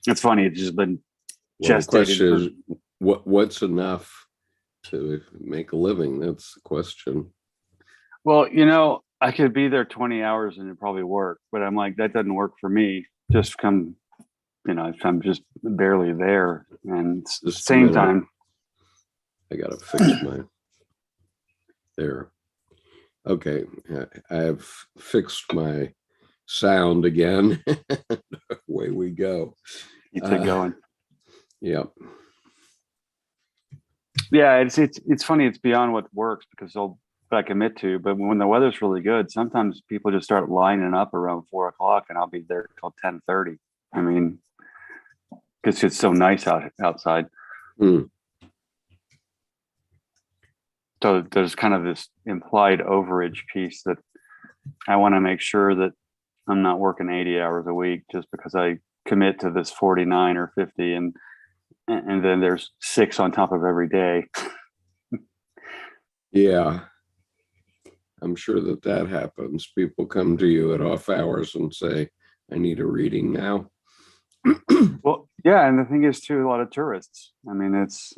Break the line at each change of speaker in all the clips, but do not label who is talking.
It's funny. It's just been
Well, the question
gestated
is, what's enough to make a living? That's the question.
well, I could be there 20 hours and it probably work, but I'm like, that doesn't work for me. Just come, I'm just barely there. And
Just a
same
minute.
time.
I gotta fix my there. Okay, I have fixed my sound again. Away we go.
Keeps it going.
Yep.
Yeah, it's funny. It's beyond what works because I commit to. But when the weather's really good, sometimes people just start lining up around 4 o'clock, and I'll be there till 10:30. I mean, because it's so nice outside.
Mm.
So there's kind of this implied overage piece that I want to make sure that I'm not working 80 hours a week just because I commit to this 49 or 50, and then there's 6 on top of every day.
Yeah, I'm sure that happens. People come to you at off hours and say, I need a reading now.
Well, yeah, and the thing is too, a lot of tourists. I mean, it's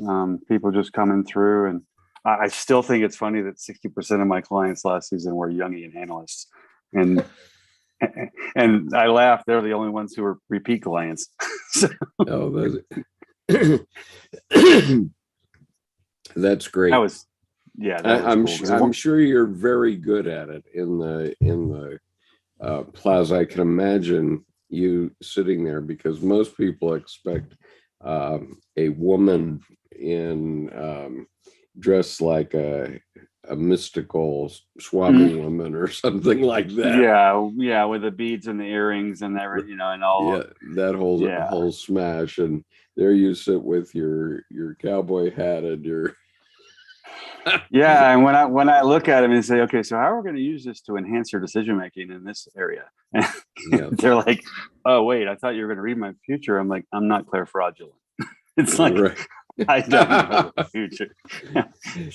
people just coming through, and I still think it's funny that 60% of my clients last season were Jungian analysts, and and I laugh. They're the only ones who are repeat clients. So,
Oh, that's great.
That was cool.
I'm sure you're very good at it in the plaza. I can imagine you sitting there because most people expect a woman in dressed like a mystical Swami woman or something like that.
Yeah, with the beads and the earrings and everything, and all.
Yeah, that whole smash, and there you sit with your cowboy hat and your
Yeah, and when I look at them and say, okay, so how are we going to use this to enhance your decision making in this area? And they're like, oh wait, I thought you were going to read my future. I'm like, I'm not clairfraudulent. It's like right. I don't know the future.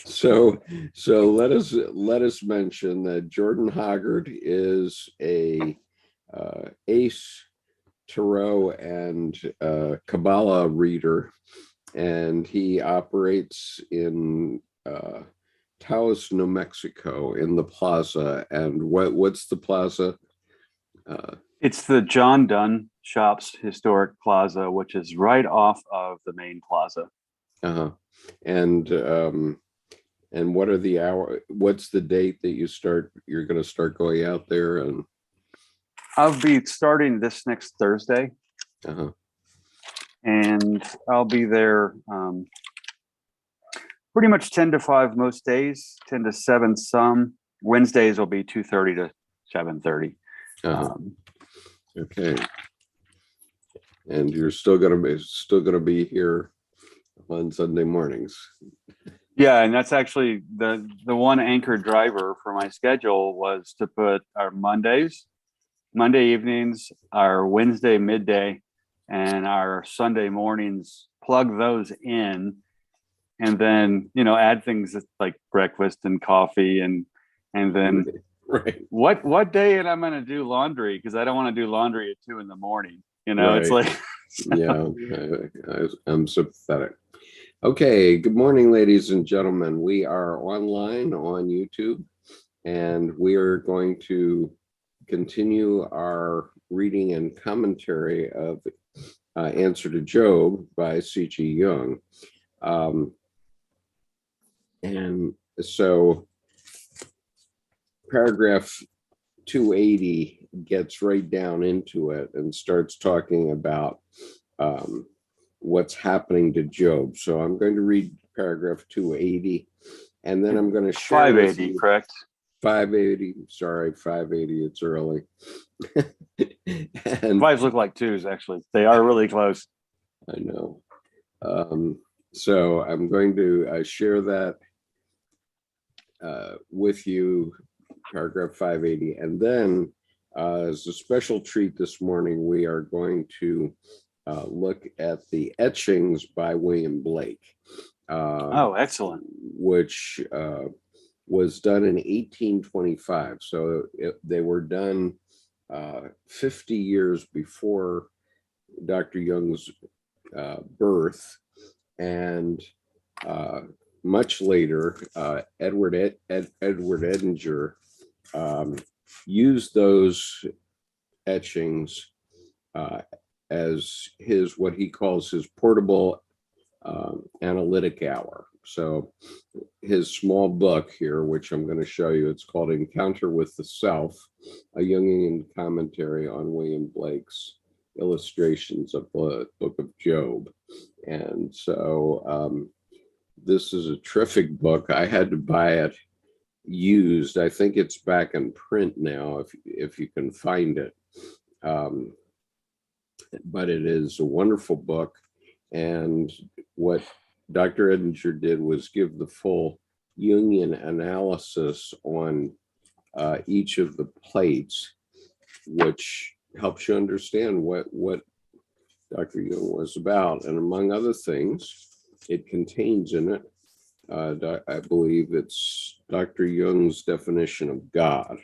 So let us mention that Jordan Hoggard is a ace tarot and Kabbalah reader, and he operates in Taos, New Mexico, in the plaza. And what's the plaza?
It's the John Donne Shops Historic Plaza, which is right off of the main plaza.
Uh-huh. And what are the hour? What's the date that you're going to start going out there? And
I'll be starting this next Thursday.
Uh-huh.
And I'll be there pretty much 10 to 5 most days, 10 to 7 some. Wednesdays will be 2:30 to 7:30.
Uh-huh. Okay. And you're still gonna be here on Sunday mornings.
Yeah, and that's actually the one anchor driver for my schedule was to put our Monday evenings, our Wednesday midday, and our Sunday mornings, plug those in, and then add things like breakfast and coffee, and then
right.
What day and I'm going to do laundry, because I don't want to do laundry at 2 a.m.
Right.
It's like
yeah, I'm sympathetic. Okay, good morning, ladies and gentlemen. We are online on YouTube, and we are going to continue our reading and commentary of Answer to Job by C.G. Jung. And so paragraph 280 gets right down into it and starts talking about what's happening to Job. So I'm going to read paragraph 280, and then I'm going to share
580, correct?
580. Sorry, 580. It's early.
And 5s look like 2s, actually. They are really close.
I know. So I'm going to share that with you, paragraph 580. And then as a special treat this morning, we are going to look at the etchings by William Blake.
Oh, excellent.
Which was done in 1825. So they were done 50 years before Dr. Jung's birth, and much later, Edward Edinger used those etchings as his, what he calls his portable analytic hour. So his small book here, which I'm going to show you, it's called Encounter with the Self, a Jungian commentary on William Blake's illustrations of the book of Job. And so this is a terrific book. I had to buy it used. I think it's back in print now, if you can find it. But it is a wonderful book. And what Dr. Edinger did was give the full Jungian analysis on each of the plates, which helps you understand what Dr. Jung was about. And among other things, it contains in it, I believe it's Dr. Jung's definition of God.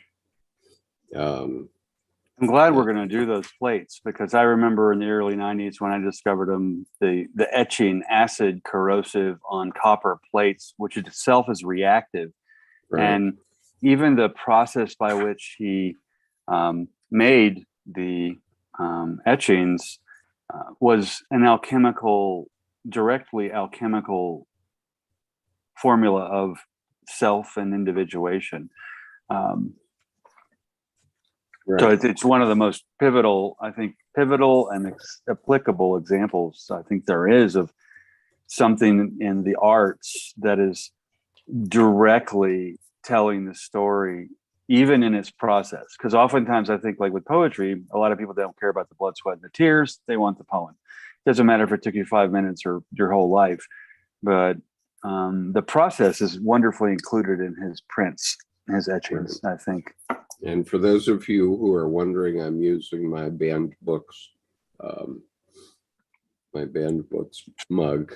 I'm glad we're going to do those plates, because I remember in the early 90s when I discovered them, the etching acid corrosive on copper plates, which itself is reactive. Right. And even the process by which he made the etchings was an directly alchemical formula of self and individuation. Right. So it's one of the most pivotal and applicable examples I think there is of something in the arts that is directly telling the story, even in its process. Because oftentimes I think, like with poetry, a lot of people don't care about the blood, sweat, and the tears. They want the poem. It doesn't matter if it took you 5 minutes or your whole life. But the process is wonderfully included in his prints, his etchings, right. I think.
And for those of you who are wondering, I'm using my banned books, mug.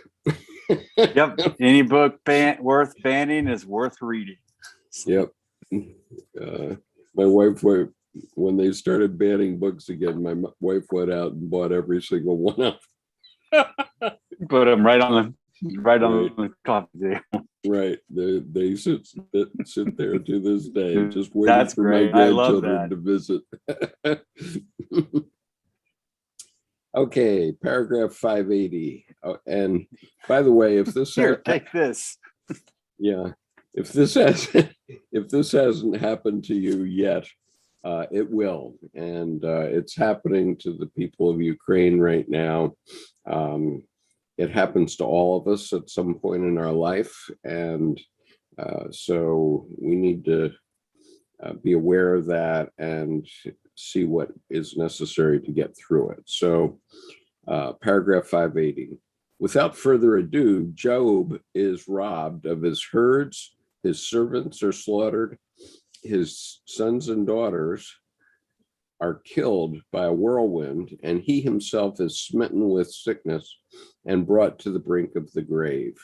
Yep. Any book worth banning is worth reading.
Yep. My wife, when they started banning books again, my wife went out and bought every single one of them.
Put them right on the coffee table.
Right. They sit there to this day, just waiting for my grandchildren to visit. Okay, paragraph 580. And by the way, if this
take this.
Yeah. If this hasn't happened to you yet, it will. And it's happening to the people of Ukraine right now. It happens to all of us at some point in our life. And so we need to be aware of that and see what is necessary to get through it. So paragraph 580. Without further ado, Job is robbed of his herds, his servants are slaughtered, his sons and daughters are killed by a whirlwind, and he himself is smitten with sickness and brought to the brink of the grave.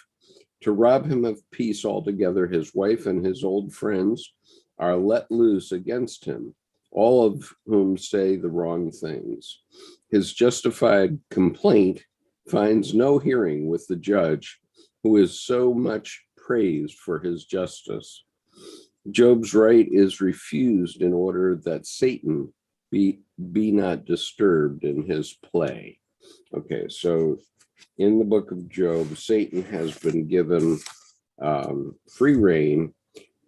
To rob him of peace altogether, his wife and his old friends are let loose against him, all of whom say the wrong things. His justified complaint finds no hearing with the judge, who is so much praised for his justice. Job's right is refused in order that Satan be not disturbed in his play. Okay, so in the book of Job, Satan has been given free rein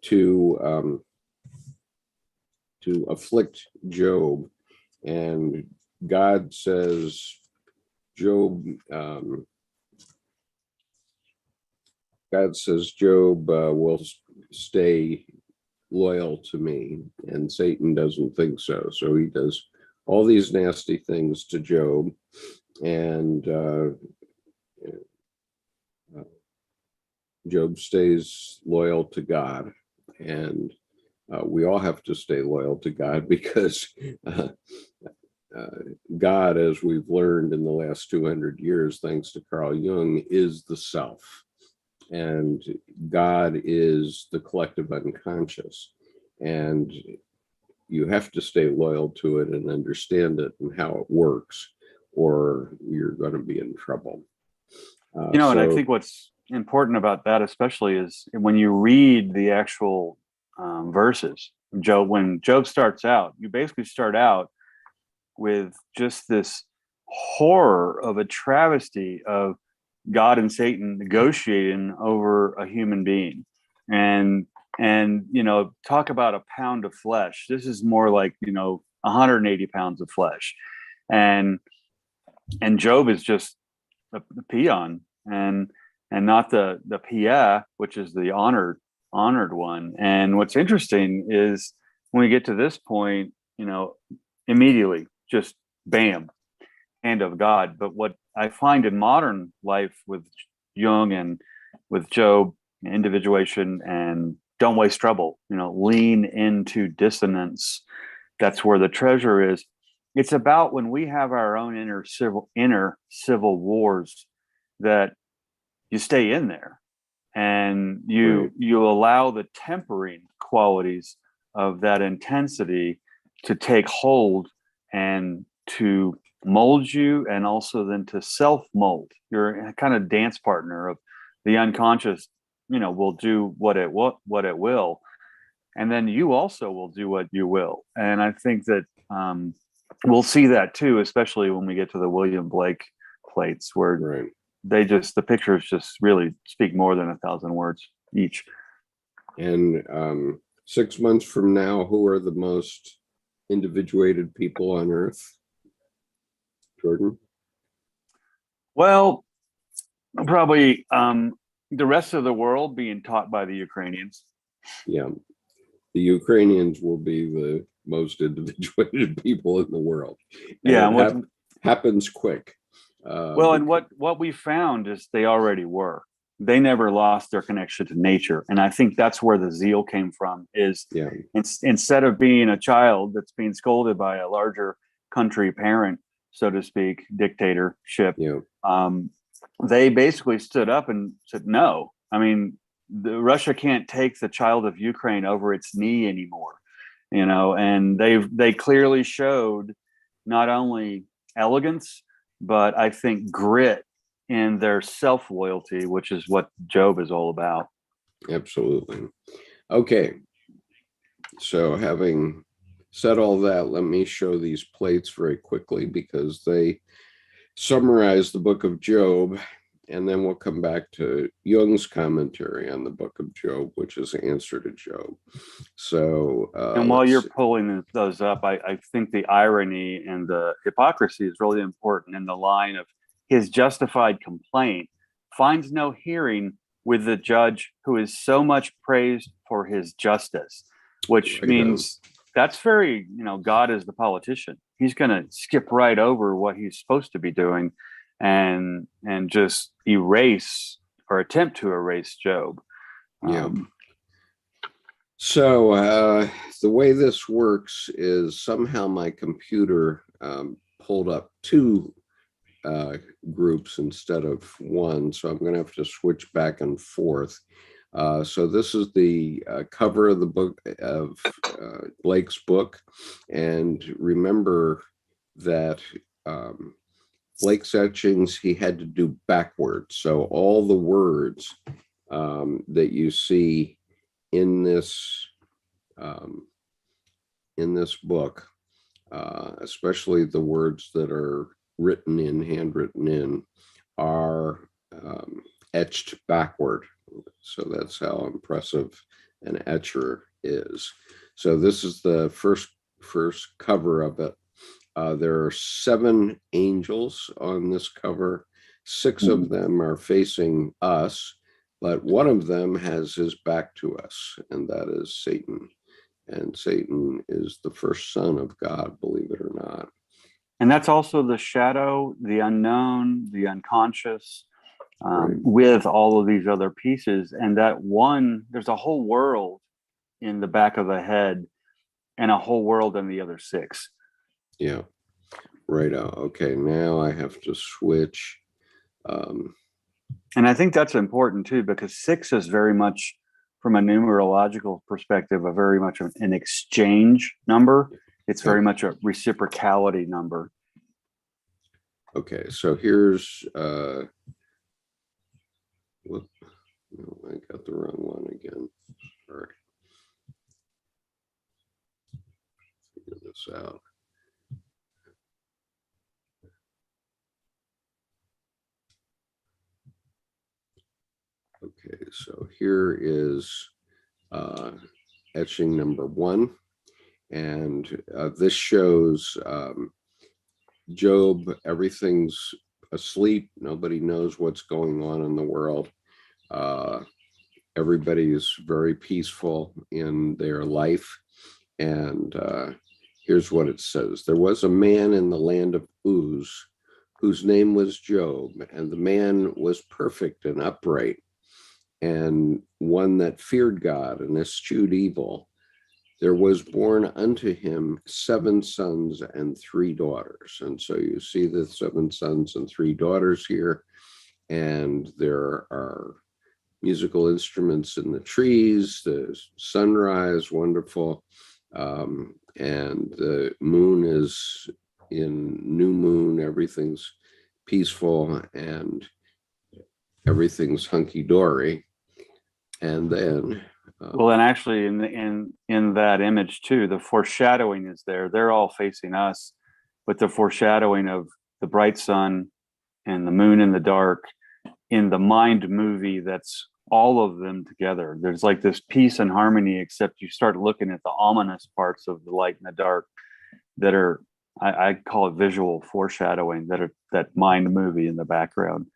to afflict Job, and God says Job will stay loyal to me, and Satan doesn't think so. So he does all these nasty things to Job, and Job stays loyal to God, and we all have to stay loyal to God, because God, as we've learned in the last 200 years, thanks to Carl Jung, is the self. And God is the collective unconscious. And you have to stay loyal to it and understand it and how it works, or you're going to be in trouble.
And I think what's important about that especially is when you read the actual verses. When Job starts out, you basically start out with just this horror of a travesty of God and Satan negotiating over a human being. And talk about a pound of flesh. This is more like 180 pounds of flesh. And Job is just the peon and not the pia, which is the honored one. And what's interesting is when we get to this point, immediately just bam, hand of God. But what I find in modern life with Jung and with Job, individuation and don't waste trouble, lean into dissonance. That's where the treasure is. It's about when we have our own inner civil wars that you stay in there and you allow the tempering qualities of that intensity to take hold and to mold you, and also then to self-mold. You're a kind of dance partner of the unconscious, will do what it will, and then you also will do what you will. And I think that we'll see that too, especially when we get to the William Blake plates, where the pictures just really speak more than 1,000 words each.
And 6 months from now, who are the most individuated people on Earth? Jordan?
Well, probably the rest of the world being taught by the Ukrainians.
Yeah. The Ukrainians will be the most individuated people in the world. And it happens quick.
And what we found is they already were. They never lost their connection to nature. And I think that's where the zeal came from, is instead of being a child that's being scolded by a larger country parent, so to speak, dictatorship, they basically stood up and said, no. I mean, Russia can't take the child of Ukraine over its knee anymore, and they clearly showed not only elegance, but I think grit in their self-loyalty, which is what Job is all about.
Absolutely. Okay. So having said all that, let me show these plates very quickly because they summarize the book of Job, and then we'll come back to Jung's commentary on the book of Job, which is Answer to Job. So,
and while you're pulling those up, I think the irony and the hypocrisy is really important in the line of his justified complaint finds no hearing with the judge who is so much praised for his justice, which means that's very, God is the politician. He's going to skip right over what he's supposed to be doing and just erase or attempt to erase Job.
So the way this works is somehow my computer pulled up two groups instead of one. So I'm going to have to switch back and forth. So this is the cover of the book of Blake's book. And remember that Blake's etchings, he had to do backwards. So all the words that you see in this book, especially the words that are handwritten in, are etched backward. So that's how impressive an etcher is. So this is the first cover of it. There are 7 angels on this cover. 6 of them are facing us, but one of them has his back to us, and that is Satan. And Satan is the first son of God, believe it or not.
And that's also the shadow, the unknown, the unconscious, with all of these other pieces. And that one, there's a whole world in the back of the head and a whole world in the other 6.
Yeah, right. Okay, now I have to switch.
And I think that's important too, because 6 is very much, from a numerological perspective, a very much an exchange number. It's very much a reciprocality number.
Okay, so here's whoop, no, I got the wrong one again. Sorry. Figure this out. Okay, so here is etching number 1. And this shows Job, everything's asleep. Nobody knows what's going on in the world. Everybody is very peaceful in their life. And here's what it says. There was a man in the land of Uz whose name was Job, and the man was perfect and upright, and one that feared God and eschewed evil. There was born unto him 7 sons and 3 daughters. And so you see the 7 sons and 3 daughters here. And there are musical instruments in the trees, the sunrise, wonderful. And the moon is in new moon, everything's peaceful and everything's hunky-dory. And then
well, and actually in that image too, the foreshadowing is there. They're all facing us, but the foreshadowing of the bright sun and the moon in the dark in the mind movie, that's all of them together. There's like this peace and harmony, except you start looking at the ominous parts of the light and the dark that are, I call it visual foreshadowing, that are that mind movie in the background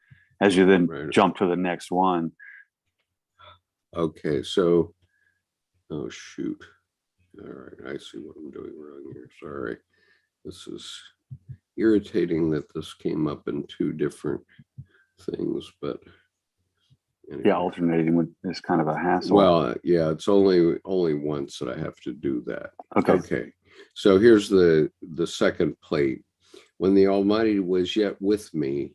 as you then jump to the next one.
Okay, so, oh shoot. All right, I see what I'm doing wrong here. Sorry. This is irritating that this came up in 2 different things, but
anyway. Yeah, alternating is kind of a hassle.
Well, yeah, it's only once that I have to do that.
Okay.
Okay. So here's the second plate. When the Almighty was yet with me,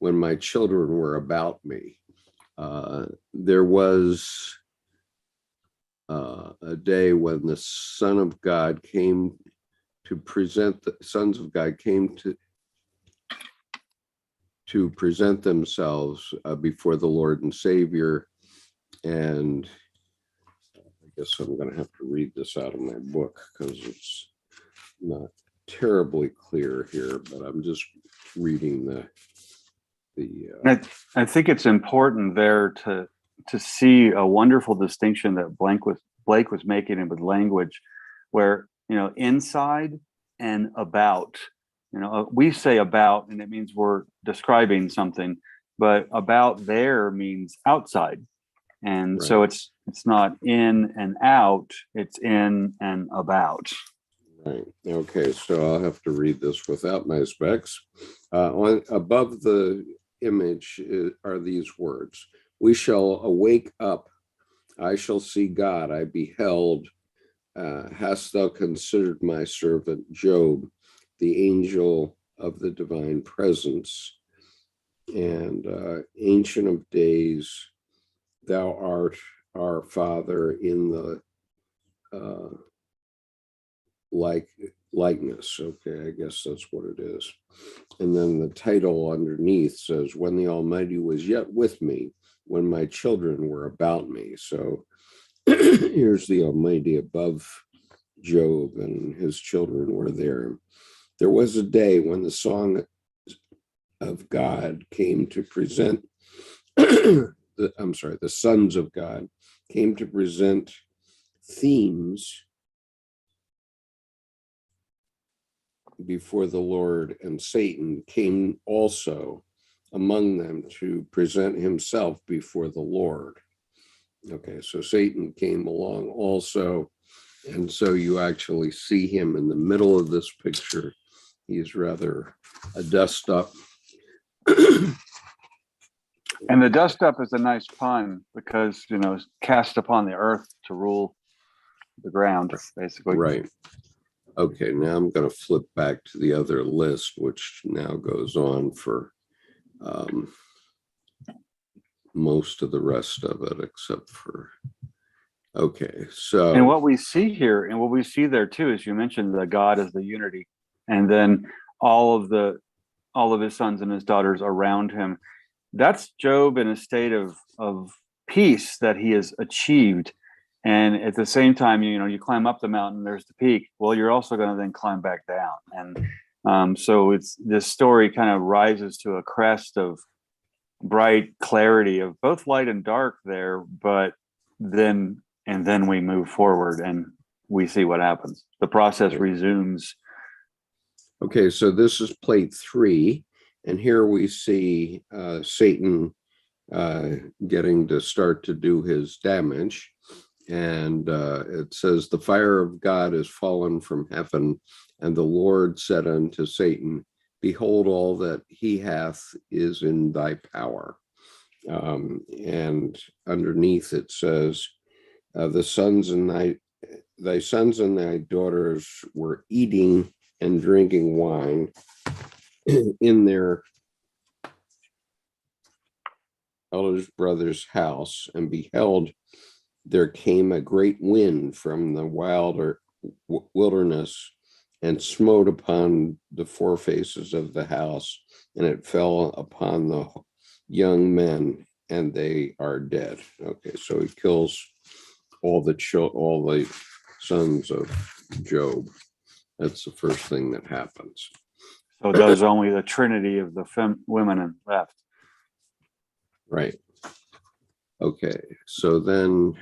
when my children were about me, there was a day when the Son of God came to present, the sons of God came to present themselves before the Lord and Savior. And I guess I'm going to have to read this out of my book because it's not terribly clear here, but I'm just reading the
I think it's important there to see a wonderful distinction that Blake was making with language, where, you know, inside and about, you know, we say about and it means we're describing something, but about there means outside. And
right.
So it's not in and out, it's in and about.
Right. Okay. So I'll have to read this without my specs. Above the image are these words: we shall awake up. I shall see God. I beheld. Hast thou considered my servant Job, the angel of the divine presence? And Ancient of Days, thou art our Father in the likeness. Okay, I guess that's what it is. And then the title underneath says, when the Almighty was yet with me, when my children were about me. So here's the Almighty above Job, and his children were there. There was a day when the song of God came to present, the sons of God came to present themes before the Lord, and Satan came also among them to present himself before the Lord. Okay, so Satan came along also, and so you actually see him in the middle of this picture. He's rather a dust up.
And the dust up is a nice pun because, you know, cast upon the earth to rule the ground, basically.
Right. Okay, now I'm going to flip back to the other list, which now goes on for most of the rest of it, except for, okay, so.
And what we see here, and what we see there too, is you mentioned the God is the unity. And then all of the all of his sons and his daughters around him. That's Job in a state of peace that he has achieved. And at the same time, you climb up the mountain, there's the peak. Well, you're also going to then climb back down. And so this story kind of rises to a crest of bright clarity of both light and dark there, but then we move forward and we see what happens. The process resumes.
Okay, so this is plate 3, and here we see Satan getting to start to do his damage. And it says, the fire of God is fallen from heaven, and the Lord said unto Satan, behold, all that he hath is in thy power. And underneath it says, thy sons and thy daughters were eating and drinking wine in their eldest brother's house, and beheld, there came a great wind from the wilderness and smote upon the four faces of the house, and it fell upon the young men, and they are dead. Okay, so he kills all the sons of Job. That's the first thing that happens.
So there's only the trinity of the women left.
Right. Okay, so then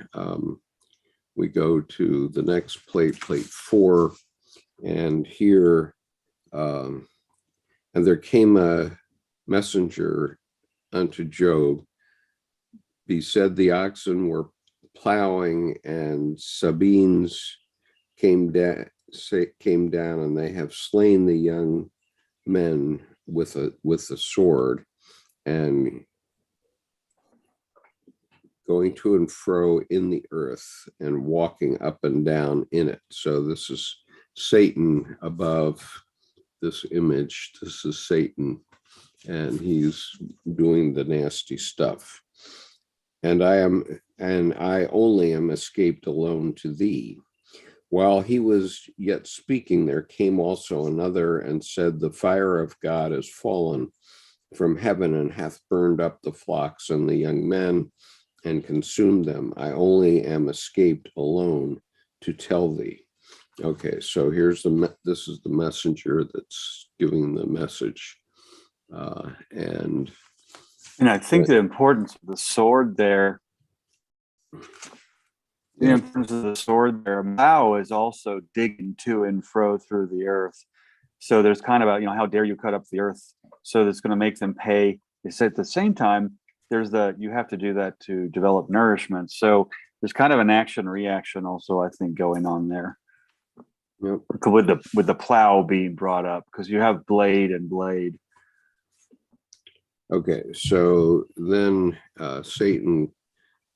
we go to the next plate 4, and here, and there came a messenger unto Job. He said the oxen were plowing, and Sabines came down, and they have slain the young men with a sword, and going to and fro in the earth and walking up and down in it. So this is Satan above this image. This is Satan, and he's doing the nasty stuff. And I only am escaped alone to thee. While he was yet speaking, there came also another and said, the fire of God is fallen from heaven and hath burned up the flocks and the young men and consumed them. I only am escaped alone to tell thee. Okay, so this is the messenger that's giving the message. And
I think the importance of the sword there, Mao is also digging to and fro through the earth. So there's kind of how dare you cut up the earth? So that's going to make them pay. They said at the same time, you have to do that to develop nourishment. So there's kind of an action reaction also, I think, going on there.
Yep.
With the plow being brought up, because you have blade and blade.
Okay, so then Satan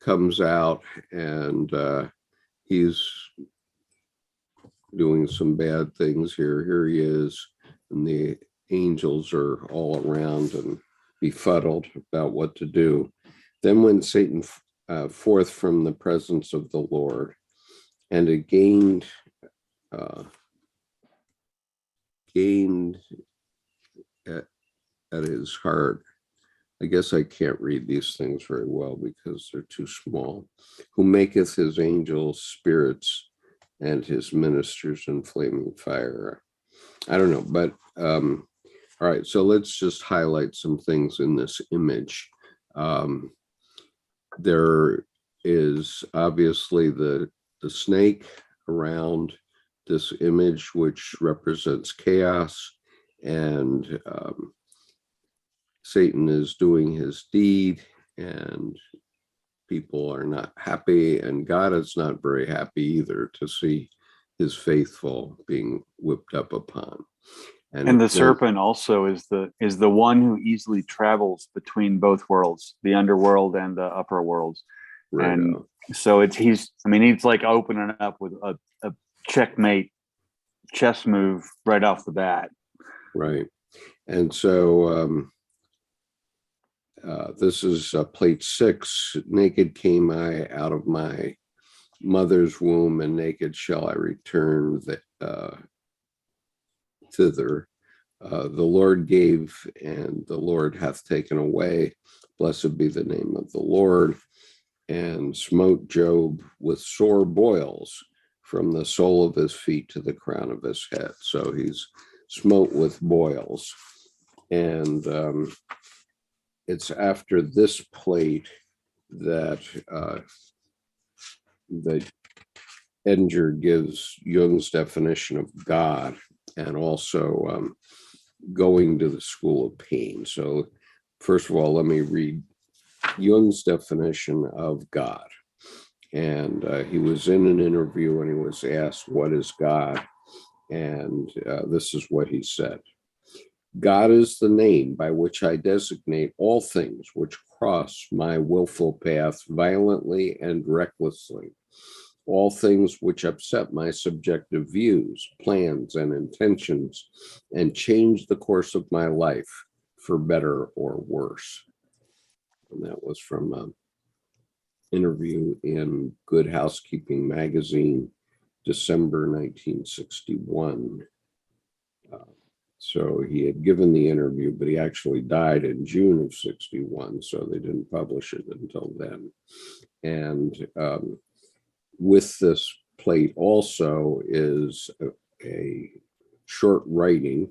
comes out, and he's doing some bad things here. Here he is, and the angels are all around and befuddled about what to do. Then went Satan forth from the presence of the Lord, and it gained at his heart. I guess I can't read these things very well because they're too small. Who maketh his angels spirits and his ministers in flaming fire. I don't know, but all right, so let's just highlight some things in this image. There is obviously the snake around this image, which represents chaos, and Satan is doing his deed, and people are not happy, and God is not very happy either to see his faithful being whipped up upon.
And the serpent also is the one who easily travels between both worlds, the underworld and the upper worlds. Right. And so he's like opening up with a checkmate chess move right off the bat.
Right. And so this is plate 6. Naked came I out of my mother's womb, and naked shall I return thither. the Lord gave and the Lord hath taken away. Blessed be the name of the Lord. And smote Job with sore boils from the sole of his feet to the crown of his head. So he's smote with boils. And it's after this plate that that Edinger gives Jung's definition of God, and also going to the school of pain. So first of all, let me read Jung's definition of God. And he was in an interview and he was asked, what is God? And this is what he said. God is the name by which I designate all things which cross my willful path violently and recklessly, all things which upset my subjective views, plans, and intentions, and change the course of my life for better or worse. And that was from an interview in Good Housekeeping magazine, December 1961. So he had given the interview, but he actually died in June of 61, so they didn't publish it until then. And with this plate also is a short writing.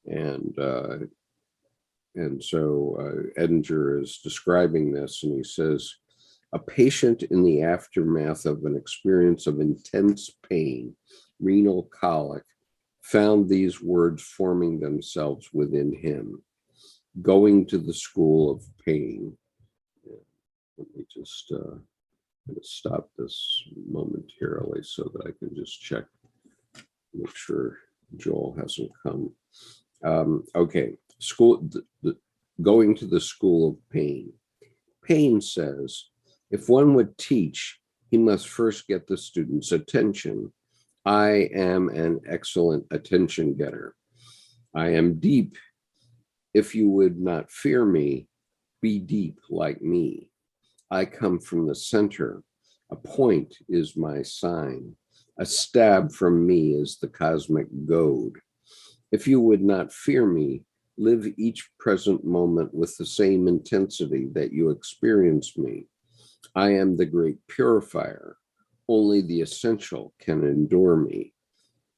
And so Edinger is describing this, and he says, a patient in the aftermath of an experience of intense pain, renal colic, found these words forming themselves within him. Going to the school of pain. Let me just stop this momentarily so that I can just check, make sure Joel hasn't come. Okay, going to the school of pain. Pain says, if one would teach, he must first get the student's attention. I am an excellent attention getter. I am deep. If you would not fear me, be deep like me. I come from the center. A point is my sign. A stab from me is the cosmic goad. If you would not fear me, live each present moment with the same intensity that you experience me. I am the great purifier. Only the essential can endure me.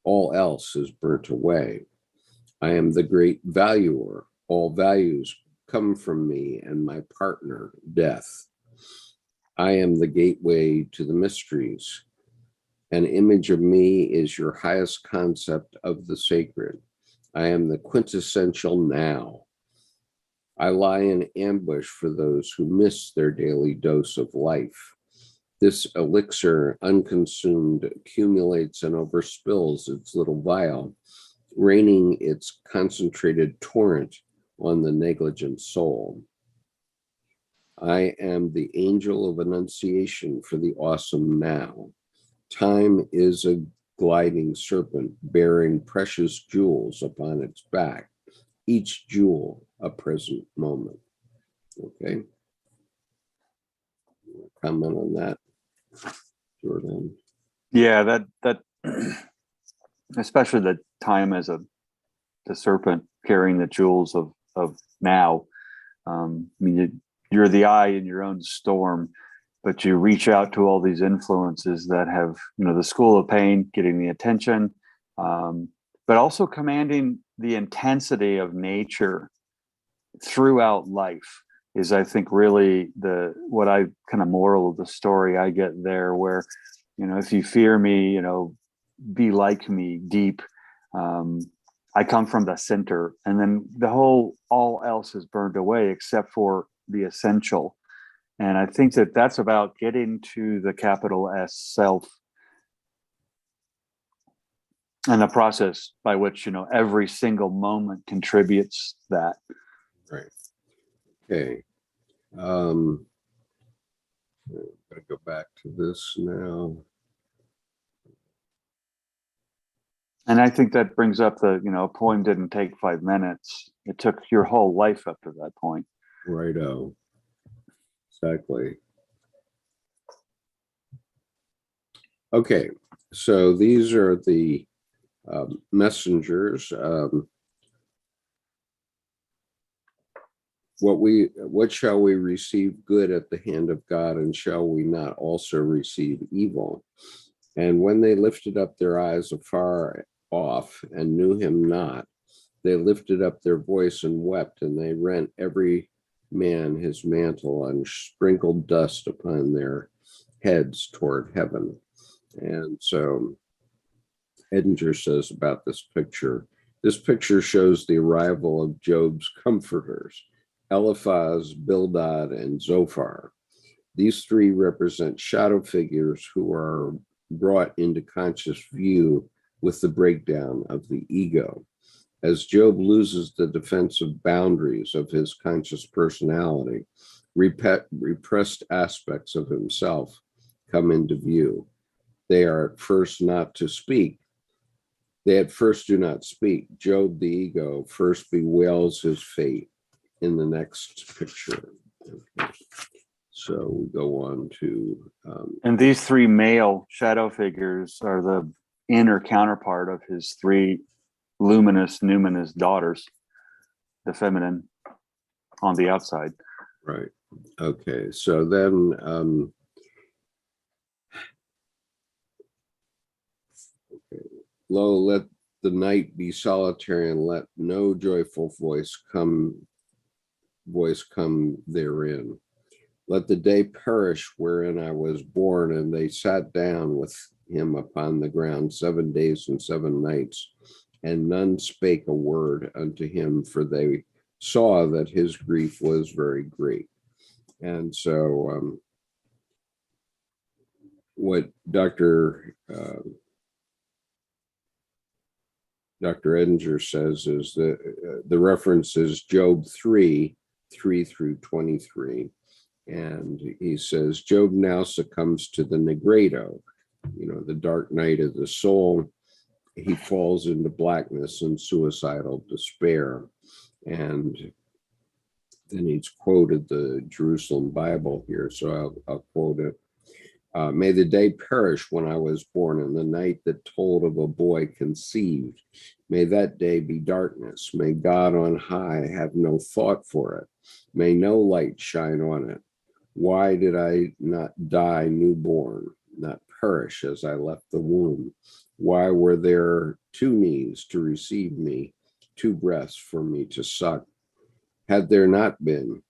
All else is burnt away. I am the great valuer. All values come from me and my partner, death. I am the gateway to the mysteries. An image of me is your highest concept of the sacred. I am the quintessential now. I lie in ambush for those who miss their daily dose of life. This elixir, unconsumed, accumulates and overspills its little vial, raining its concentrated torrent on the negligent soul. I am the angel of annunciation for the awesome now. Time is a gliding serpent bearing precious jewels upon its back, each jewel a present moment. Okay. Comment on that, Jordan?
Yeah, that especially the time as the serpent carrying the jewels of now. I mean, you're the eye in your own storm, but you reach out to all these influences that have, the school of pain, getting the attention, but also commanding the intensity of nature throughout life is, I think, really what I kind of moral of the story I get there, where, if you fear me, be like me, deep. I come from the center, and then all else is burned away except for the essential. And I think that's about getting to the capital S self, and the process by which, every single moment contributes that.
Right. Okay. I'm going to go back to this now.
And I think that brings up a poem didn't take 5 minutes. It took your whole life up to that point.
Righto. Exactly. Okay. So these are the messengers. What shall we receive good at the hand of God, and shall we not also receive evil? And when they lifted up their eyes afar off and knew him not, they lifted up their voice and wept, and they rent every man his mantle and sprinkled dust upon their heads toward heaven. And so Edinger says about this picture shows the arrival of Job's comforters, Eliphaz, Bildad, and Zophar. These three represent shadow figures who are brought into conscious view with the breakdown of the ego. As Job loses the defensive boundaries of his conscious personality, repressed aspects of himself come into view. They are at first not to speak. They at first do not speak. Job, the ego, first bewails his fate in the next picture. Okay. So we go on to...
and these three male shadow figures are the inner counterpart of his three luminous, numinous daughters, the feminine on the outside.
Right. Okay. So then... okay. Lo, let the night be solitary, and let no joyful voice come therein. Let the day perish wherein I was born, and they sat down with him upon the ground 7 days and 7 nights, and none spake a word unto him, for they saw that his grief was very great. And so what Dr. Edinger says is that the reference is Job 3 through 23. And he says, Job now succumbs to the negredo, the dark night of the soul. He falls into blackness and suicidal despair. And then he's quoted the Jerusalem Bible here, so I'll quote it. May the day perish when I was born, and the night that told of a boy conceived. May that day be darkness. May God on high have no thought for it. May no light shine on it. Why did I not die newborn, not perish as I left the womb? Why were there 2 knees to receive me, 2 breasts for me to suck? Had there not been,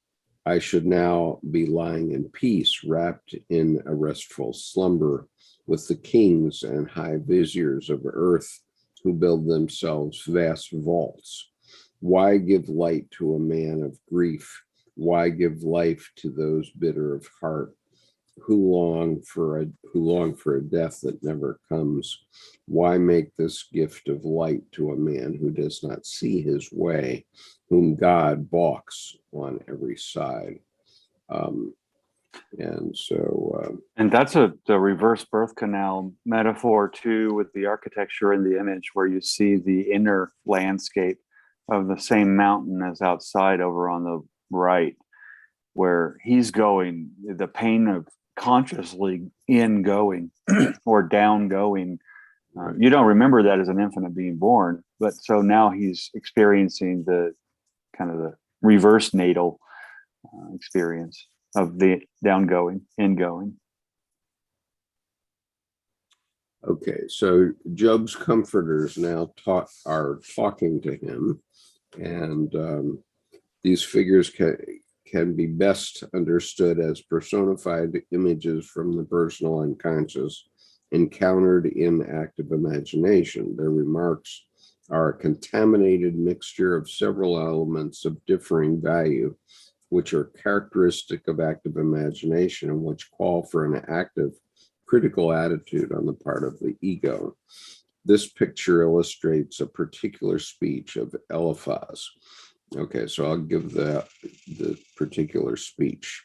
I should now be lying in peace, wrapped in a restful slumber, with the kings and high viziers of earth who build themselves vast vaults. Why give light to a man of grief? Why give life to those bitter of heart, who long for a death that never comes? Why make this gift of light to a man who does not see his way, whom God balks on every side? And so,
and that's the reverse birth canal metaphor too, with the architecture in the image, where you see the inner landscape of the same mountain as outside over on the right, where he's going, the pain of consciously in going or down going. You don't remember that as an infant being born, but so now he's experiencing the kind of the reverse natal experience of the down going, in going.
Okay, so Job's comforters now are talking to him, and these figures can be best understood as personified images from the personal unconscious encountered in active imagination. Their remarks are a contaminated mixture of several elements of differing value, which are characteristic of active imagination and which call for an active critical attitude on the part of the ego. This picture illustrates a particular speech of Eliphaz. Okay, so I'll give the particular speech.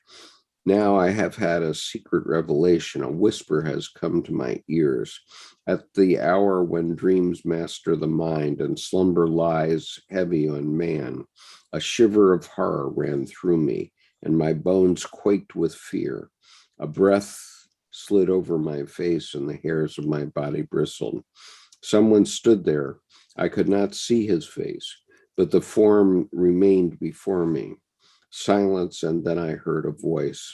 Now I have had a secret revelation. A whisper has come to my ears. At the hour when dreams master the mind and slumber lies heavy on man, a shiver of horror ran through me, and my bones quaked with fear. A breath slid over my face, and the hairs of my body bristled. Someone stood there. I could not see his face, but the form remained before me. Silence, and then I heard a voice.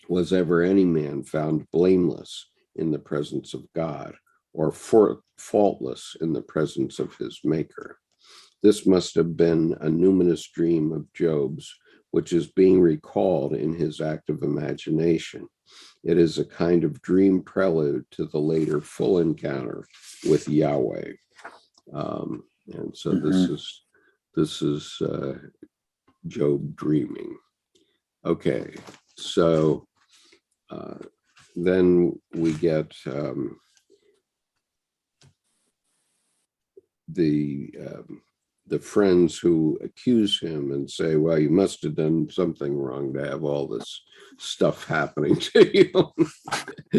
Was ever any man found blameless in the presence of God, or faultless in the presence of his Maker? This must have been a numinous dream of Job's, which is being recalled in his active imagination. It is a kind of dream prelude to the later full encounter with Yahweh. And so this is Job dreaming. Okay, so then we get the friends who accuse him and say, well, you must have done something wrong to have all this stuff happening to you.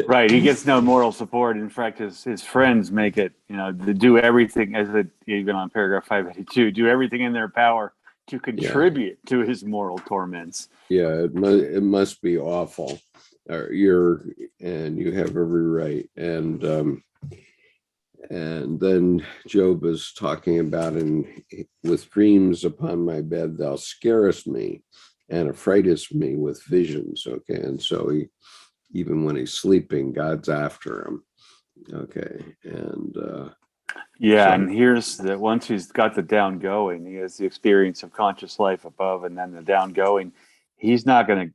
Right. He gets no moral support. In fact, his friends make it, to do everything, even on paragraph 582, do everything in their power to contribute to his moral torments.
Yeah, it must be awful. You have every right. And then Job is talking about, with dreams upon my bed, thou scarest me and affrightest me with visions. Okay. And so even when he's sleeping, God's after him. Okay. And
and here's that once he's got the down going, he has the experience of conscious life above and then the down going. He's not going to,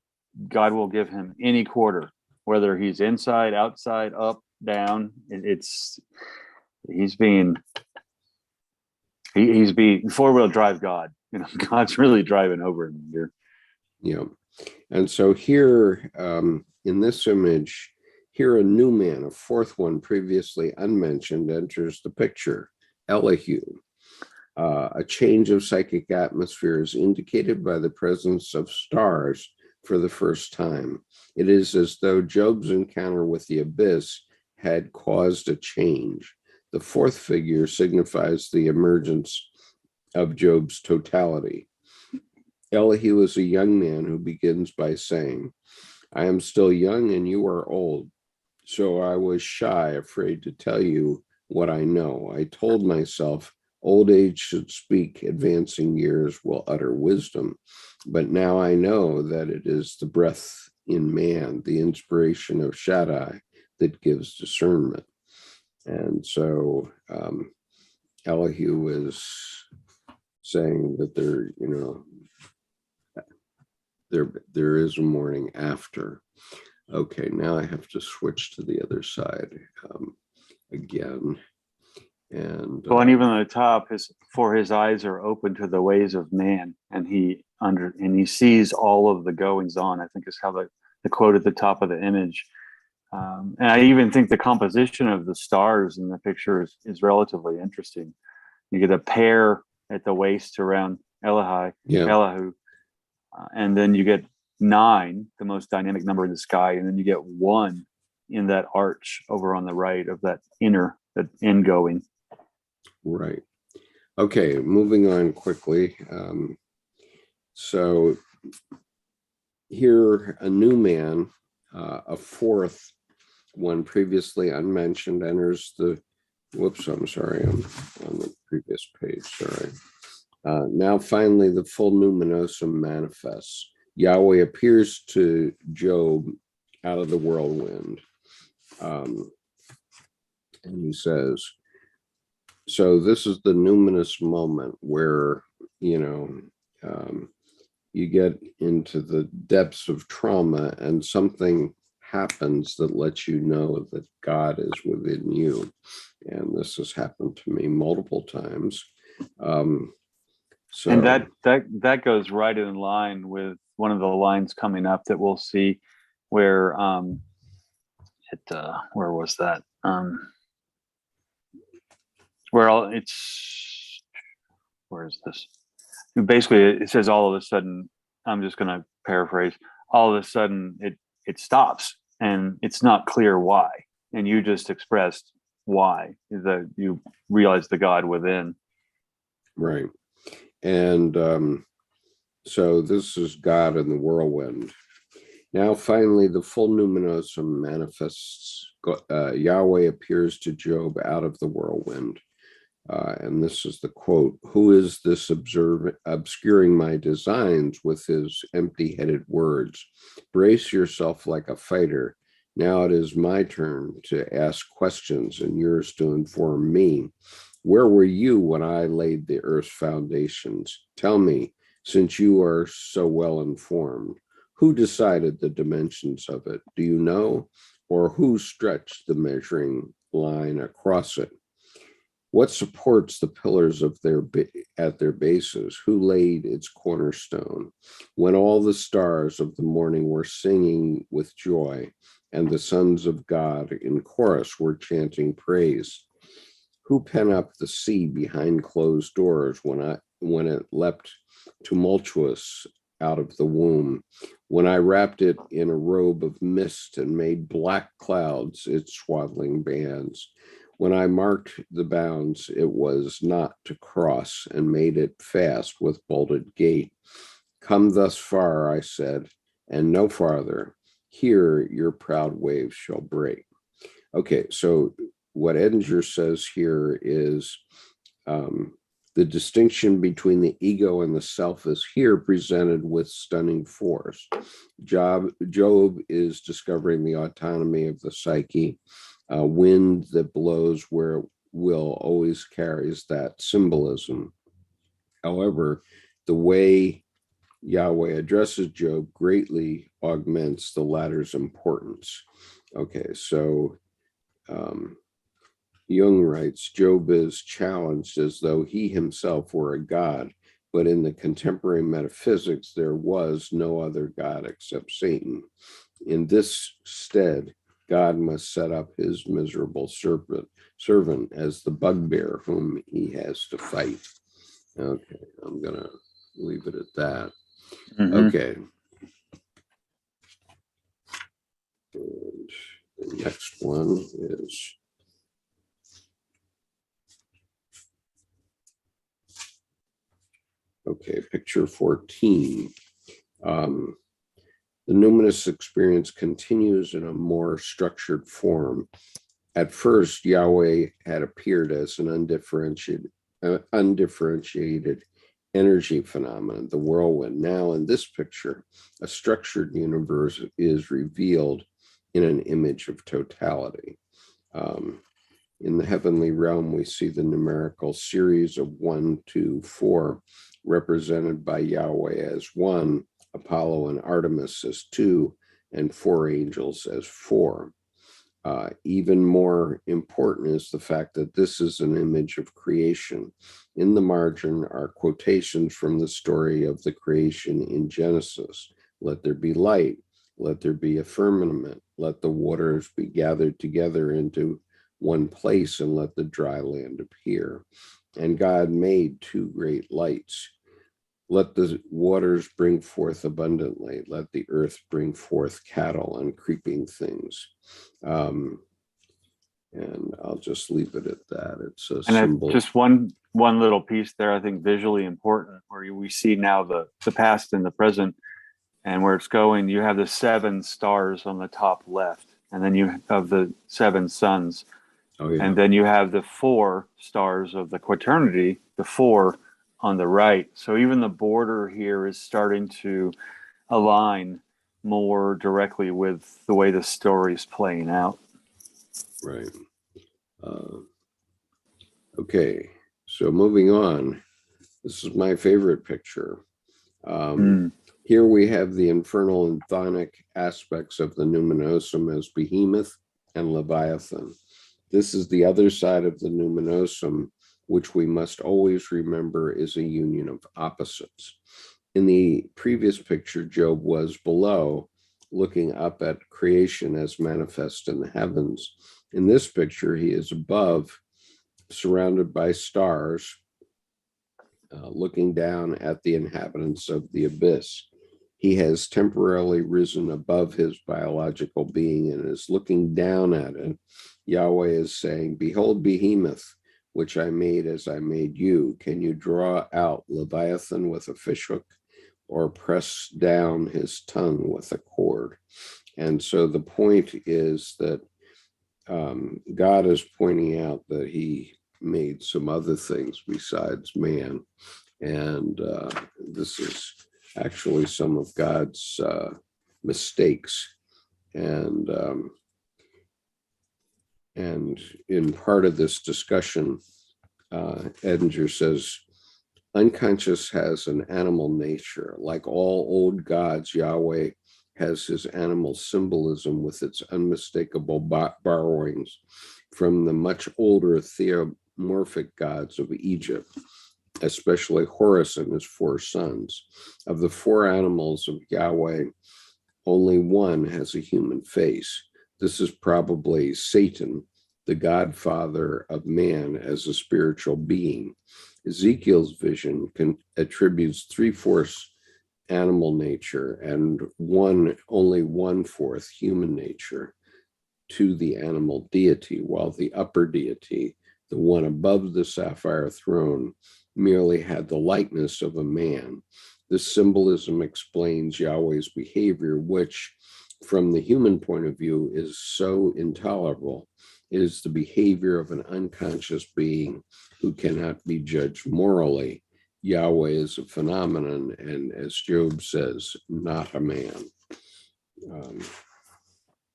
God will give him any quarter, whether he's inside, outside, up, down. He's being four-wheel drive God. God's really driving over him here.
Yeah. And so here in this image, here a new man, a fourth one previously unmentioned, enters the picture, Elihu. A change of psychic atmosphere is indicated by the presence of stars for the first time. It is as though Job's encounter with the abyss had caused a change. The fourth figure signifies the emergence of Job's totality. Elihu is a young man who begins by saying, I am still young and you are old. So I was shy, afraid to tell you what I know. I told myself, old age should speak, advancing years will utter wisdom. But now I know that it is the breath in man, the inspiration of Shaddai, that gives discernment. And so Elihu is saying that there is a morning after. Okay, now I have to switch to the other side again. And
even at the top, his eyes are open to the ways of man, and he sees all of the goings on, I think is how the quote at the top of the image. And I even think the composition of the stars in the picture is relatively interesting. You get a pair at the waist around Elihu, and then you get 9, the most dynamic number in the sky, and then you get 1 in that arch over on the right of that ingoing.
Right. Okay, moving on quickly. So here, a new man, a fourth one previously unmentioned, enters the, I'm sorry, I'm on the previous page, sorry. Now finally the full numinosum manifests. Yahweh appears to Job out of the whirlwind. And he says, so this is the numinous moment where, you get into the depths of trauma and something happens that lets you know that God is within you. And this has happened to me multiple times. So,
and that goes right in line with one of the lines coming up that we'll see where where was that? Where is this? Basically, it says all of a sudden, I'm just going to paraphrase, all of a sudden it stops and it's not clear why. And you just expressed why, that you realize the God within.
Right. And so this is God in the whirlwind. Now, finally, the full numinosum manifests. Yahweh appears to Job out of the whirlwind. And this is the quote: "Who is this obscuring my designs with his empty-headed words? Brace yourself like a fighter. Now it is my turn to ask questions and yours to inform me. Where were you when I laid the earth's foundations? Tell me, since you are so well informed, who decided the dimensions of it? Do you know? Or who stretched the measuring line across it? What supports the pillars of at their bases? Who laid its cornerstone? When all the stars of the morning were singing with joy, and the sons of God in chorus were chanting praise? Who pent up the sea behind closed doors when it leapt tumultuous out of the womb? When I wrapped it in a robe of mist and made black clouds its swaddling bands? When I marked the bounds, it was not to cross, and made it fast with bolted gate. Come thus far, I said, and no farther. Here your proud waves shall break." Okay, so what Edinger says here is the distinction between the ego and the self is here presented with stunning force. Job is discovering the autonomy of the psyche. Wind that blows where it will always carries that symbolism. However, the way Yahweh addresses Job greatly augments the latter's importance. Okay, so Jung writes, Job is challenged as though he himself were a god, but in the contemporary metaphysics, there was no other god except Satan. In this stead, God must set up his miserable servant as the bugbear whom he has to fight. Okay, I'm going to leave it at that. Okay. And the next one is picture 14. The numinous experience continues in a more structured form. At first, Yahweh had appeared as an undifferentiated energy phenomenon, the whirlwind. Now, in this picture, a structured universe is revealed in an image of totality. In the heavenly realm, we see the numerical series of 1, 2, 4, represented by Yahweh as 1, Apollo and Artemis as 2, and 4 angels as 4. Even more important is the fact that this is an image of creation. In the margin are quotations from the story of the creation in Genesis. Let there be light, let there be a firmament, let the waters be gathered together into one place, and let the dry land appear. And God made 2 great lights. Let the waters bring forth abundantly. Let the earth bring forth cattle and creeping things. And I'll just leave it at that. It's a symbol.
Just one little piece there, I think visually important, where we see now the past and the present and where it's going. You have the 7 stars on the top left, and then you have the 7 suns. Oh, yeah. And then you have the 4 stars of the quaternity, the 4 on the right. So even the border here is starting to align more directly with the way the story is playing out.
Right. Okay, so moving on. This is my favorite picture. Here we have the infernal and chthonic aspects of the numinosum as Behemoth and Leviathan. This is the other side of the numinosum, which we must always remember is a union of opposites. In the previous picture, Job was below, looking up at creation as manifest in the heavens. In this picture, he is above, surrounded by stars, looking down at the inhabitants of the abyss. He has temporarily risen above his biological being and is looking down at it. Yahweh is saying, "Behold Behemoth, which I made as I made you. Can you draw out Leviathan with a fishhook? or press down his tongue with a cord. And so the point is that God is pointing out that he made some other things besides man. And this is actually some of God's mistakes. And in part of this discussion, Edinger says, unconscious has an animal nature. Like all old gods, Yahweh has his animal symbolism with its unmistakable borrowings from the much older theomorphic gods of Egypt, especially Horus and his four sons. Of the four animals of Yahweh, only one has a human face. This is probably Satan, the godfather of man as a spiritual being. Ezekiel's vision attributes 3/4 animal nature and only 1/4 human nature to the animal deity, while the upper deity, the one above the sapphire throne, merely had the likeness of a man. This symbolism explains Yahweh's behavior, which, from the human point of view, is so intolerable. It is the behavior of an unconscious being who cannot be judged morally. Yahweh is a phenomenon, and as Job says, not a man.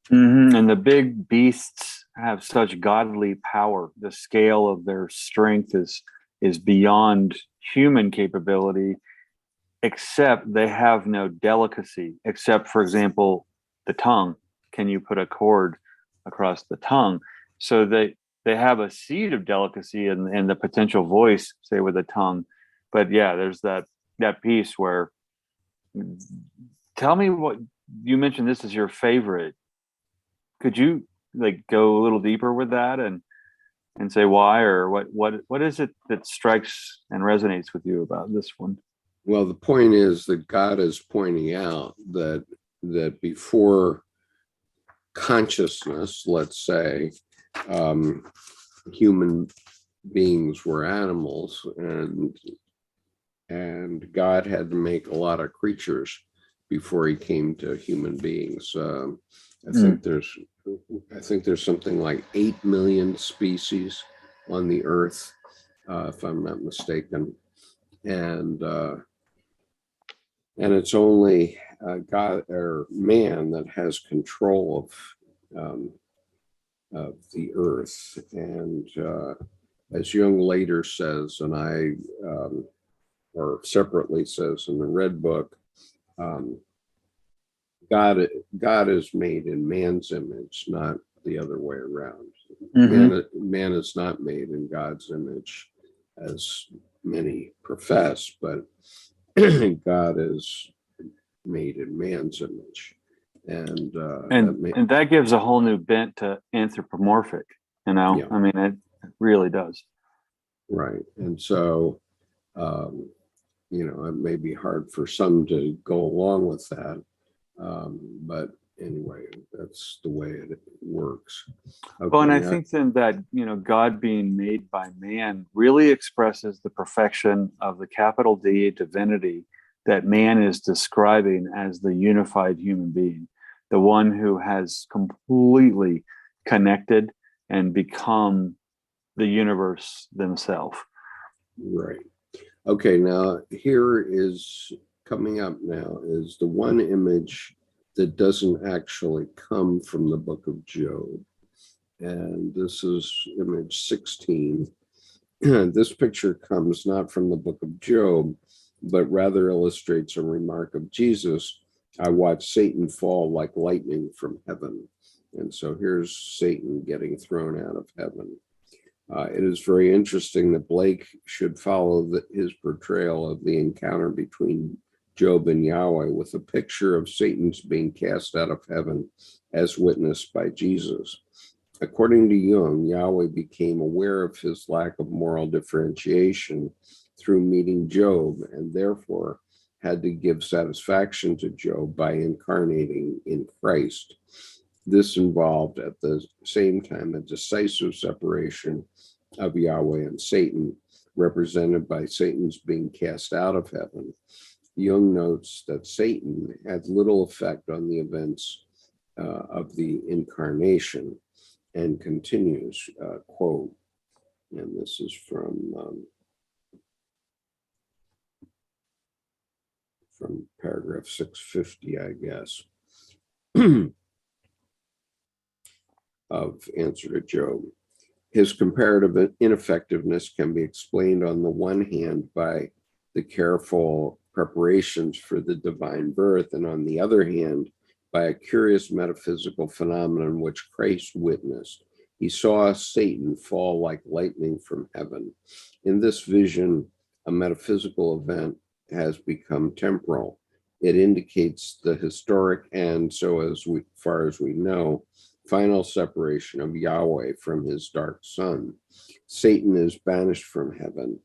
And the big beasts have such godly power. The scale of their strength is beyond human capability, except they have no delicacy, except, for example, the tongue. Can you put a cord across the tongue? So they have a seed of delicacy and the potential voice, say, with the tongue. But yeah, there's that piece where, tell me what you mentioned. This is your favorite. Could you go a little deeper with that and say why, or what is it that strikes and resonates with you about this one?
Well, the point is that God is pointing out that before consciousness, let's say, human beings were animals, and God had to make a lot of creatures before he came to human beings. I think there's something like 8 million species on the earth, if I'm not mistaken, and it's only God or man that has control of the earth. And as Jung later says, and or separately says in the Red Book, God is made in man's image, not the other way around. Man is not made in God's image, as many profess, but God is made in man's image, and
that gives a whole new bent to anthropomorphic. I mean, it really does.
Right, and so it may be hard for some to go along with that, but anyway, that's the way it works. Okay,
well, and I think then that God being made by man really expresses the perfection of the capital D divinity that man is describing as the unified human being, the one who has completely connected and become the universe themselves.
Right. Okay, now here is coming up now is the one image that doesn't actually come from the book of Job. And this is image 16. This picture comes not from the book of Job, but rather illustrates a remark of Jesus. I watched Satan fall like lightning from heaven. And so here's Satan getting thrown out of heaven. It is very interesting that Blake should follow his portrayal of the encounter between Job and Yahweh with a picture of Satan's being cast out of heaven as witnessed by Jesus. According to Jung, Yahweh became aware of his lack of moral differentiation through meeting Job, and therefore had to give satisfaction to Job by incarnating in Christ. This involved at the same time a decisive separation of Yahweh and Satan, represented by Satan's being cast out of heaven. Jung notes that Satan had little effect on the events of the incarnation, and continues, quote, and this is from paragraph 650, I guess, of Answer to Job. His comparative ineffectiveness can be explained on the one hand by the careful preparations for the divine birth, and on the other hand, by a curious metaphysical phenomenon which Christ witnessed. He saw Satan fall like lightning from heaven. In this vision, a metaphysical event has become temporal. It indicates the historic and, so as far as we know, final separation of Yahweh from his dark son. Satan is banished from heaven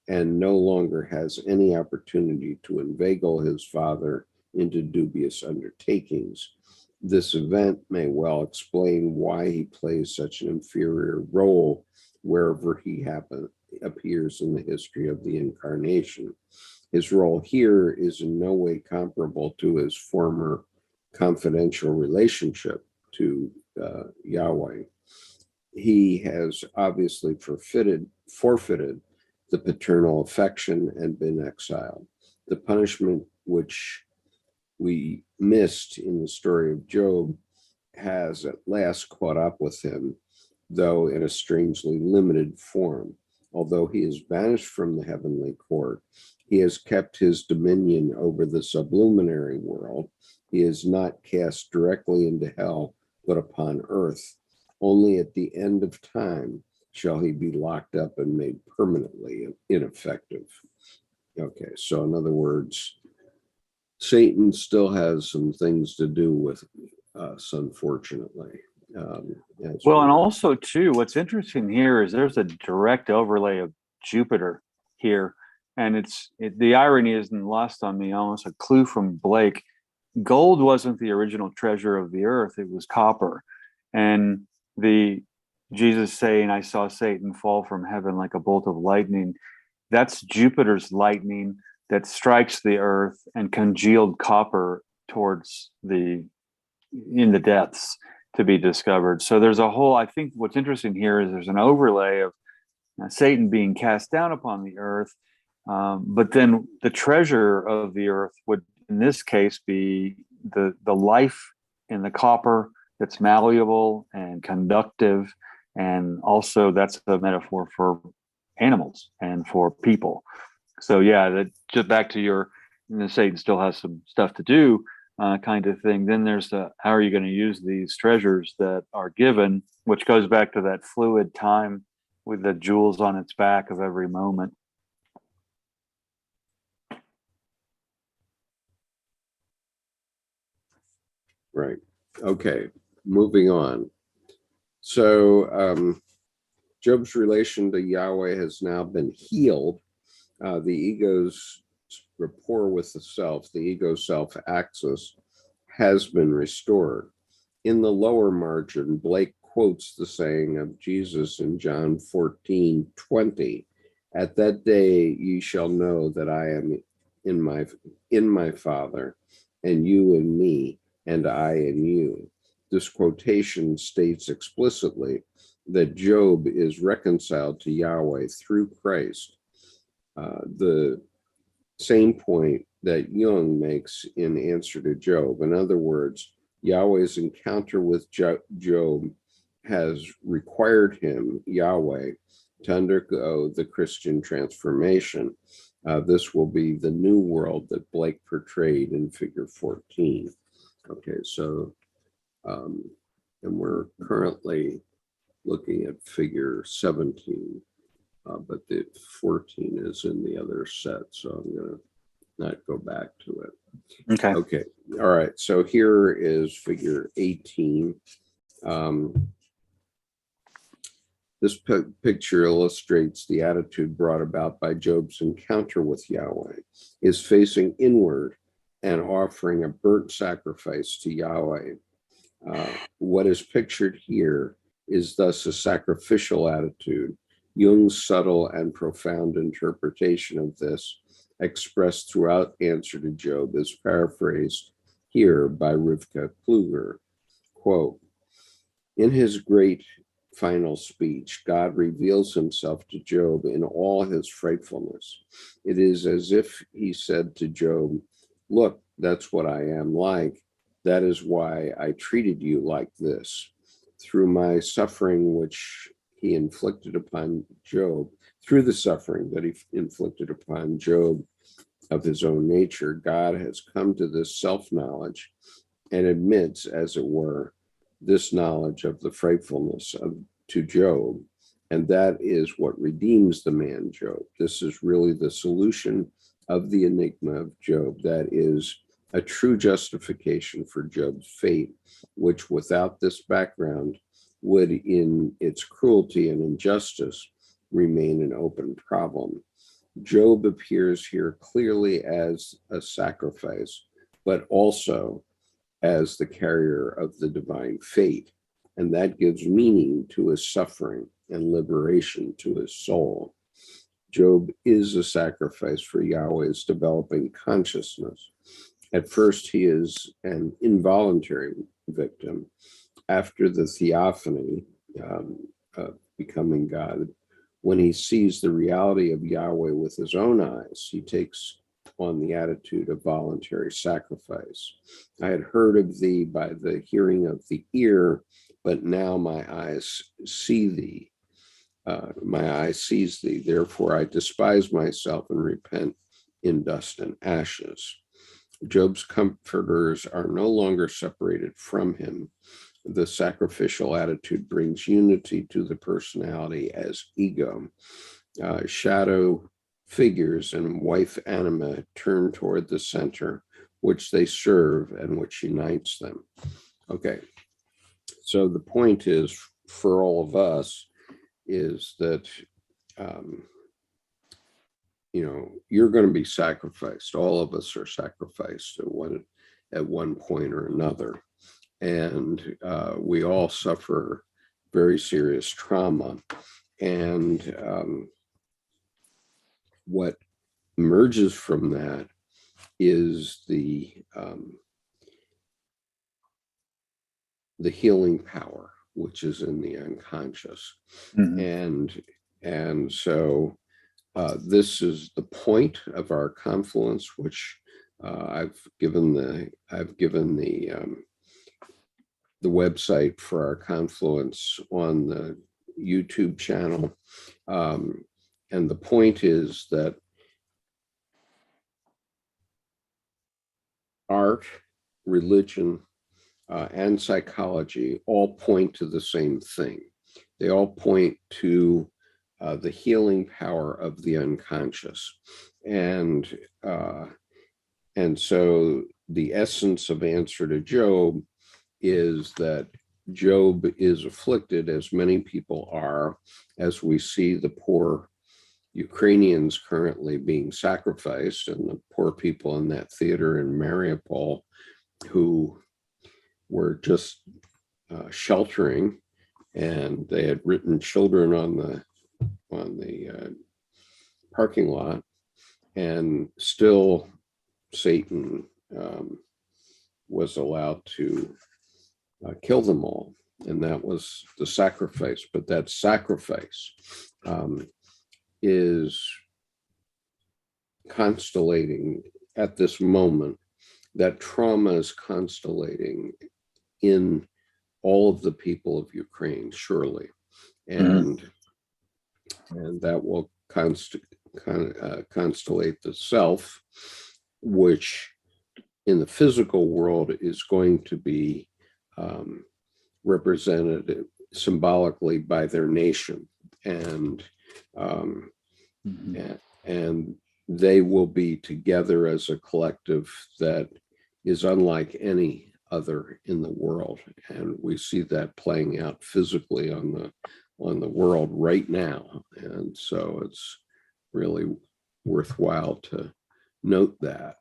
and no longer has any opportunity to inveigle his father into dubious undertakings. This event may well explain why he plays such an inferior role wherever he appears in the history of the incarnation. His role here is in no way comparable to his former confidential relationship to Yahweh. He has obviously forfeited the paternal affection and been exiled. The punishment which we missed in the story of Job has at last caught up with him, though in a strangely limited form. Although he is banished from the heavenly court, he has kept his dominion over the sublunary world. He is not cast directly into hell, but upon earth. Only at the end of time shall he be locked up and made permanently ineffective. Okay, so in other words, Satan still has some things to do with us, unfortunately.
Well, and also too, what's interesting here is there's a direct overlay of Jupiter here, and the irony isn't lost on me. Almost a clue from Blake. Gold wasn't the original treasure of the earth; it was copper, and Jesus saying, "I saw Satan fall from heaven like a bolt of lightning." That's Jupiter's lightning that strikes the earth and congealed copper towards in the depths to be discovered. So there's I think what's interesting here is there's an overlay of Satan being cast down upon the earth, but then the treasure of the earth would, in this case, be the life in the copper that's malleable and conductive, and also that's a metaphor for animals and for people. So yeah, that just back to Satan still has some stuff to do kind of thing. Then there's how are you going to use these treasures that are given, which goes back to that fluid time with the jewels on its back of every moment.
Right. Okay. Moving on. So Job's relation to Yahweh has now been healed. The ego's rapport with the self, the ego self axis, has been restored. In the lower margin, Blake quotes the saying of Jesus in John 14:20. At that day ye shall know that I am in my Father, and you in me, and I in you. This quotation states explicitly that Job is reconciled to Yahweh through Christ. The same point that Jung makes in Answer to Job. In other words, Yahweh's encounter with Job has required him, Yahweh, to undergo the Christian transformation. This will be the new world that Blake portrayed in Figure 14. Okay, so, and we're currently looking at Figure 17. But the 14 is in the other set, so I'm going to not go back to it. Okay. All right. So here is Figure 18. This picture illustrates the attitude brought about by Job's encounter with Yahweh. He is facing inward and offering a burnt sacrifice to Yahweh. What is pictured here is thus a sacrificial attitude. Jung's subtle and profound interpretation of this expressed throughout Answer to Job is paraphrased here by Rivka Kluger. Quote, in his great final speech, God reveals himself to Job in all his frightfulness. It is as if he said to Job, look, that's what I am like. That is why I treated you like this. Through my suffering, which he inflicted upon Job, through the suffering that he inflicted upon Job of his own nature, God has come to this self-knowledge and admits, as it were, this knowledge of the frightfulness to Job. And that is what redeems the man Job. This is really the solution of the enigma of Job. That is a true justification for Job's fate, which without this background would, in its cruelty and injustice, remain an open problem. Job appears here clearly as a sacrifice, but also as the carrier of the divine fate. And that gives meaning to his suffering and liberation to his soul. Job is a sacrifice for Yahweh's developing consciousness. At first, he is an involuntary victim. After the theophany of becoming God, when he sees the reality of Yahweh with his own eyes, he takes on the attitude of voluntary sacrifice. I had heard of thee by the hearing of the ear, but now my eyes see thee. My eye sees thee. Therefore, I despise myself and repent in dust and ashes. Job's comforters are no longer separated from him. The sacrificial attitude brings unity to the personality as ego. Shadow figures and wife anima turn toward the center, which they serve and which unites them. Okay, so the point is, for all of us, is that you're going to be sacrificed. All of us are sacrificed at one point or another. And we all suffer very serious trauma. And what emerges from that is the healing power, which is in the unconscious. Mm-hmm. And so this is the point of our confluence, which I've given the website for our confluence on the YouTube channel. And the point is that art, religion, and psychology all point to the same thing. They all point to the healing power of the unconscious. And so the essence of Answer to Job is that Job is afflicted, as many people are, as we see the poor Ukrainians currently being sacrificed, and the poor people in that theater in Mariupol who were just sheltering, and they had written children on the parking lot, and still Satan was allowed to kill them all. And that was the sacrifice. But that sacrifice is constellating at this moment. That trauma is constellating in all of the people of Ukraine, surely. And that will constellate the self, which in the physical world is going to be represented symbolically by their nation, and they will be together as a collective that is unlike any other in the world, and we see that playing out physically on the world right now. And so it's really worthwhile to note that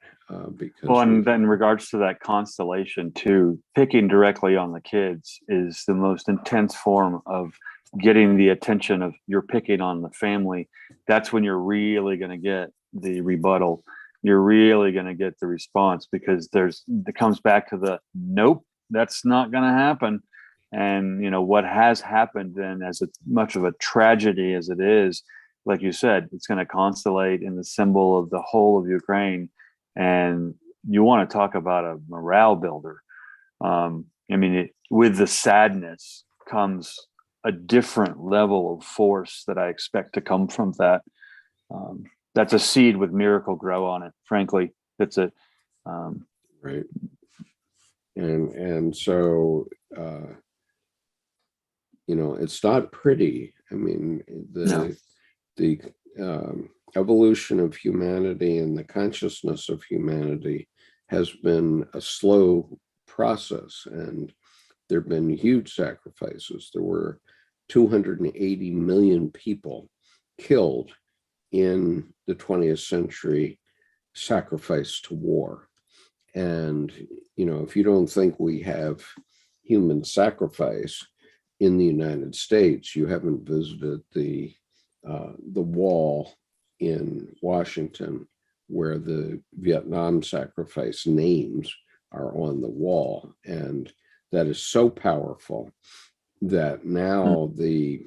because
and then in regards to that constellation too, picking directly on the kids is the most intense form of getting the attention of, you're picking on the family. That's when you're really going to get the rebuttal, you're really going to get the response, because it comes back to the nope, that's not going to happen. And what has happened then, as much of a tragedy as it is, like you said, it's going to constellate in the symbol of the whole of Ukraine. And you want to talk about a morale builder. With the sadness comes a different level of force that I expect to come from that. That's a seed with miracle grow on it. Frankly, that's it.
Right. And so, it's not pretty. I mean, the evolution of humanity and the consciousness of humanity has been a slow process, and there have been huge sacrifices. There were 280 million people killed in the 20th century, sacrificed to war. And, if you don't think we have human sacrifice in the United States, you haven't visited the wall in Washington where the Vietnam sacrifice names are on the wall. And that is so powerful that now the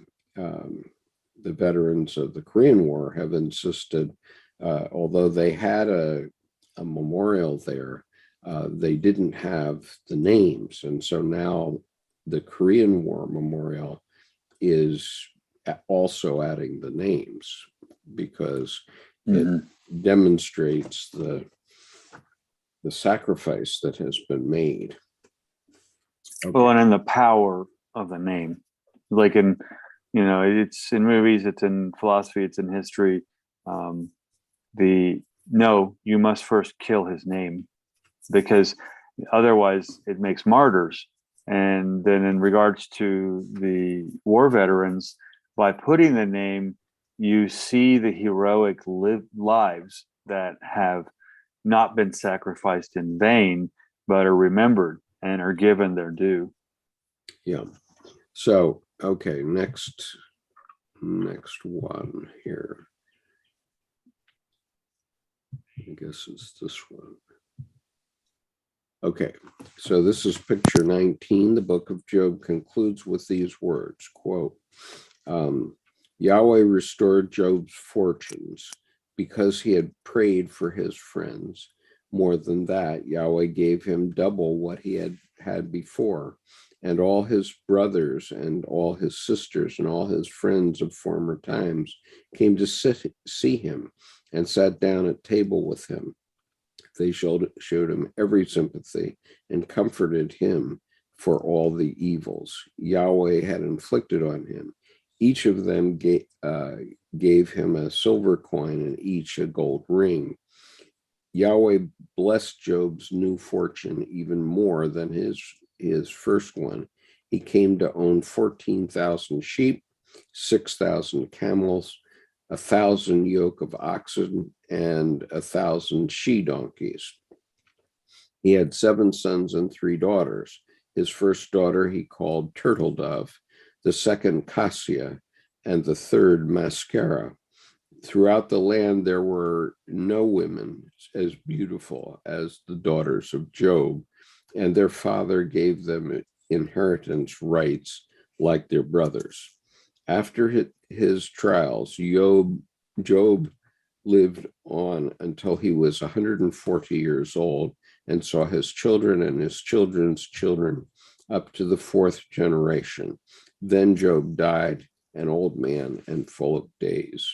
veterans of the Korean War have insisted, although they had a memorial there, they didn't have the names. And so now the Korean War memorial is also adding the names, because it demonstrates the sacrifice that has been made.
Okay. Well, and in the power of the name, like it's in movies, it's in philosophy, it's in history. You must first kill his name, because otherwise it makes martyrs. And then in regards to the war veterans, by putting the name, you see the heroic lives that have not been sacrificed in vain, but are remembered and are given their due.
Yeah. So, okay, next one here. I guess it's this one. Okay, so this is picture 19. The book of Job concludes with these words, quote, Yahweh restored Job's fortunes because he had prayed for his friends. More than that, Yahweh gave him double what he had had before, and all his brothers and all his sisters and all his friends of former times came to see him and sat down at table with him. They showed him every sympathy and comforted him for all the evils Yahweh had inflicted on him. Each of them gave him a silver coin and each a gold ring. Yahweh blessed Job's new fortune even more than his first one. He came to own 14,000 sheep, 6,000 camels, 1,000 yoke of oxen, and 1,000 she-donkeys. He had 7 sons and 3 daughters. His first daughter he called Turtle Dove, the second Cassia, and the third Mascara. Throughout the land there were no women as beautiful as the daughters of Job, and their father gave them inheritance rights like their brothers. After his trials, Job lived on until he was 140 years old and saw his children and his children's children up to the 4th generation. Then Job died, an old man and full of days.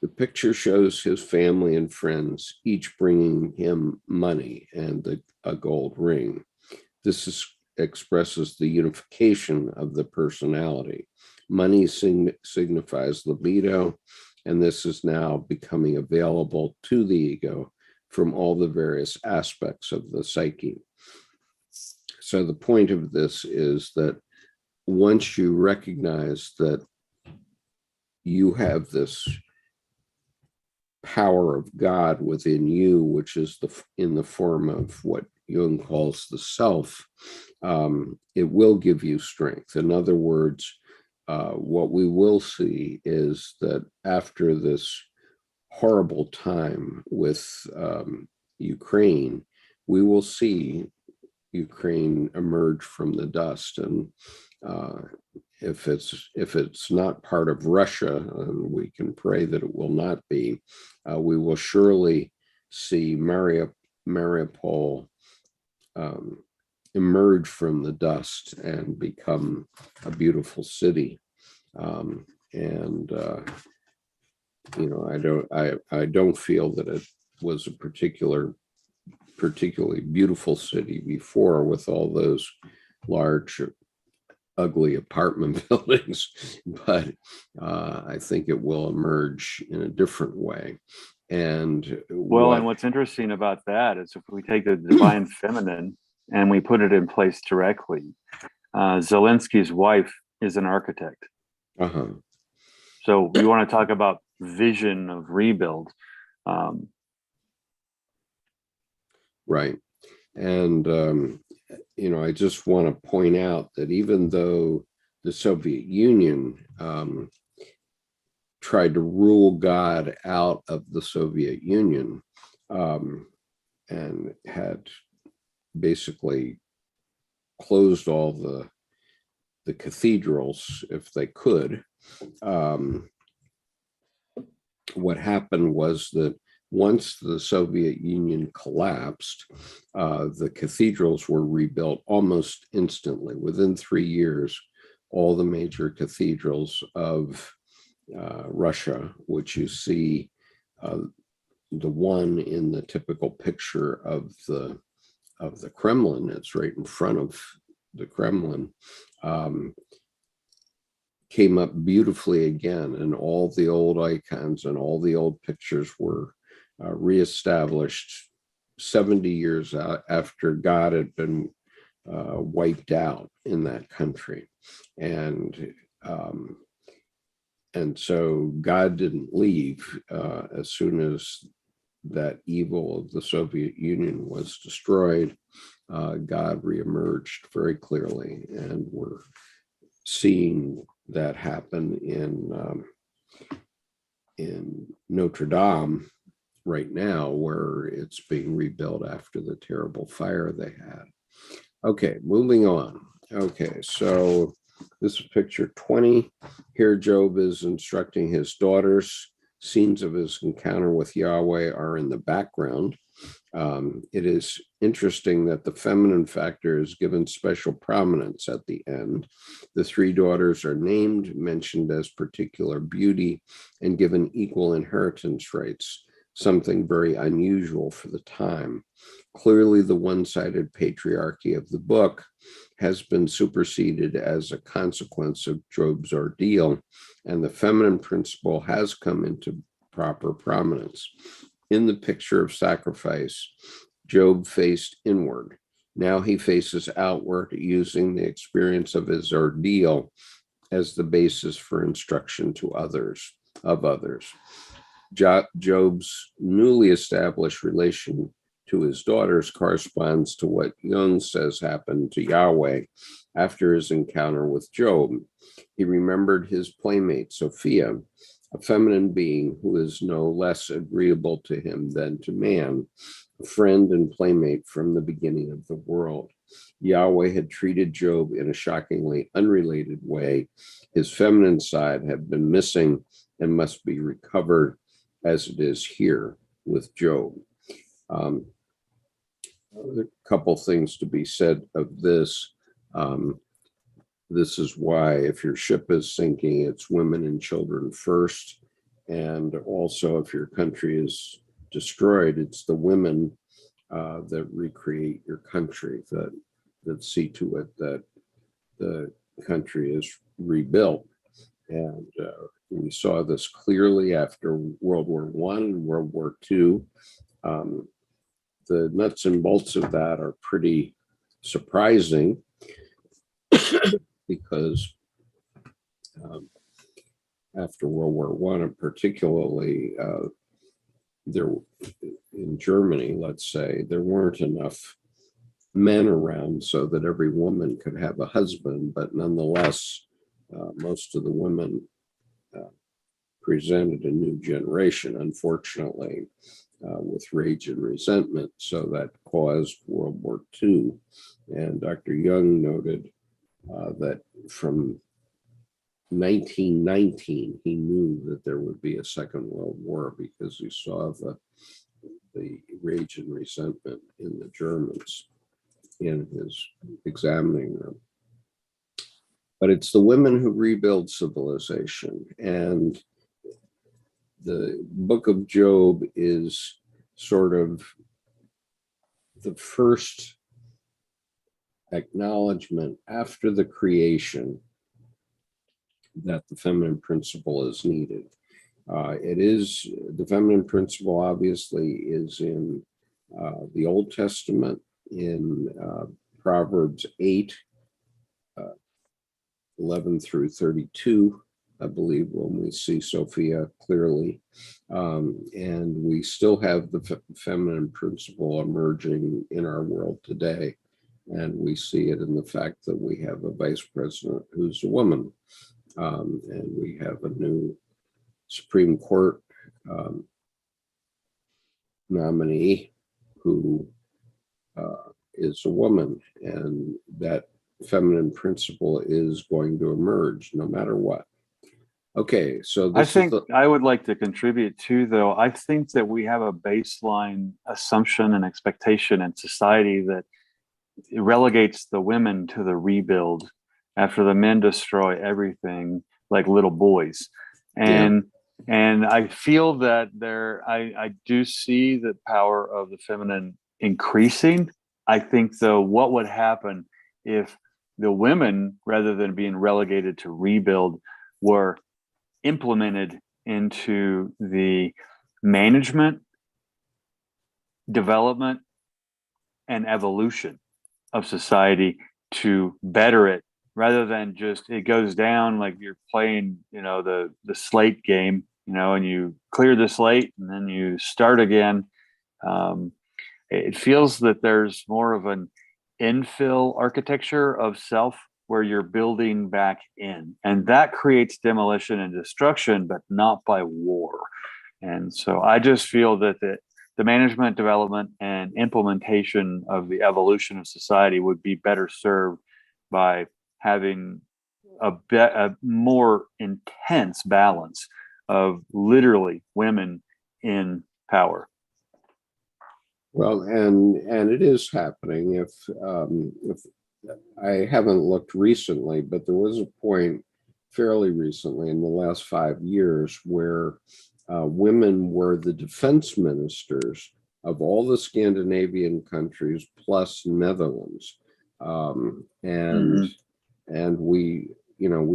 The picture shows his family and friends, each bringing him money and a gold ring. This expresses the unification of the personality. Money signifies libido, and this is now becoming available to the ego from all the various aspects of the psyche. So the point of this is that once you recognize that you have this power of God within you, which is in the form of what Jung calls the self, it will give you strength. In other words, what we will see is that after this horrible time with Ukraine, we will see Ukraine emerge from the dust. And if it's not part of Russia, and we can pray that it will not be, we will surely see Mariupol emerge from the dust and become a beautiful city. And I don't feel that it was a particularly beautiful city before, with all those large, ugly apartment buildings, but I think it will emerge in a different way. And
what's interesting about that is if we take the divine feminine and we put it in place directly, Zelensky's wife is an architect. So we want to talk about vision of rebuild.
Right. And, I just want to point out that even though the Soviet Union tried to rule God out of the Soviet Union and had basically closed all the cathedrals if they could, what happened was that once the Soviet Union collapsed, the cathedrals were rebuilt almost instantly. Within 3 years, all the major cathedrals of Russia, which you see the one in the typical picture of the Kremlin, it's right in front of the Kremlin, came up beautifully again, and all the old icons and all the old pictures were reestablished 70 years after God had been wiped out in that country. And so God didn't leave. As soon as that evil of the Soviet Union was destroyed, God reemerged very clearly, and we're seeing that happen in Notre Dame right now, where it's being rebuilt after the terrible fire they had. Okay, moving on. Okay, so this is picture 20. Here Job is instructing his daughters. Scenes of his encounter with Yahweh are in the background. It is interesting that the feminine factor is given special prominence at the end. The 3 daughters are named, mentioned as particular beauty, and given equal inheritance rights, something very unusual for the time. Clearly, the one-sided patriarchy of the book has been superseded as a consequence of Job's ordeal, and the feminine principle has come into proper prominence. In the picture of sacrifice, Job faced inward. Now he faces outward, using the experience of his ordeal as the basis for instruction to others. Job's newly established relation to his daughters corresponds to what Jung says happened to Yahweh after his encounter with Job. He remembered his playmate, Sophia, a feminine being who is no less agreeable to him than to man, a friend and playmate from the beginning of the world. Yahweh had treated Job in a shockingly unrelated way. His feminine side had been missing and must be recovered, as it is here with Job. A couple things to be said of this. This is why, if your ship is sinking, it's women and children first. And also, if your country is destroyed, it's the women that recreate your country, that see to it that the country is rebuilt. And we saw this clearly after World War I and World War II. The nuts and bolts of that are pretty surprising because after World War I, and particularly there in Germany, let's say, there weren't enough men around so that every woman could have a husband, but nonetheless, most of the women presented a new generation, unfortunately, with rage and resentment. So that caused World War II. And Dr. Jung noted that from 1919, he knew that there would be a Second World War because he saw the rage and resentment in the Germans in his examining room. But it's the women who rebuild civilization. And the book of Job is sort of the first acknowledgement after the creation that the feminine principle is needed. It is, the feminine principle obviously is in the Old Testament, in Proverbs 8, 11 through 32, I believe, when we see Sophia clearly. And we still have the feminine principle emerging in our world today. And we see it in the fact that we have a vice president who's a woman. And we have a new Supreme Court nominee who is a woman. And that feminine principle is going to emerge no matter what. Okay, so
I think I would like to contribute too, though. I think that we have a baseline assumption and expectation in society that it relegates the women to the rebuild after the men destroy everything like little boys. And I feel that I do see the power of the feminine increasing. I think, though, what would happen if the women, rather than being relegated to rebuild, were implemented into the management, development, and evolution of society to better it, rather than just it goes down like you're playing, the slate game, and you clear the slate and then you start again. It feels that there's more of an infill architecture of self where you're building back in, and that creates demolition and destruction, but not by war. And so I just feel that the management, development, and implementation of the evolution of society would be better served by having a more intense balance of literally women in power.
Well, and it is happening. If I haven't looked recently, but there was a point fairly recently in the last 5 years where women were the defense ministers of all the Scandinavian countries plus Netherlands, and we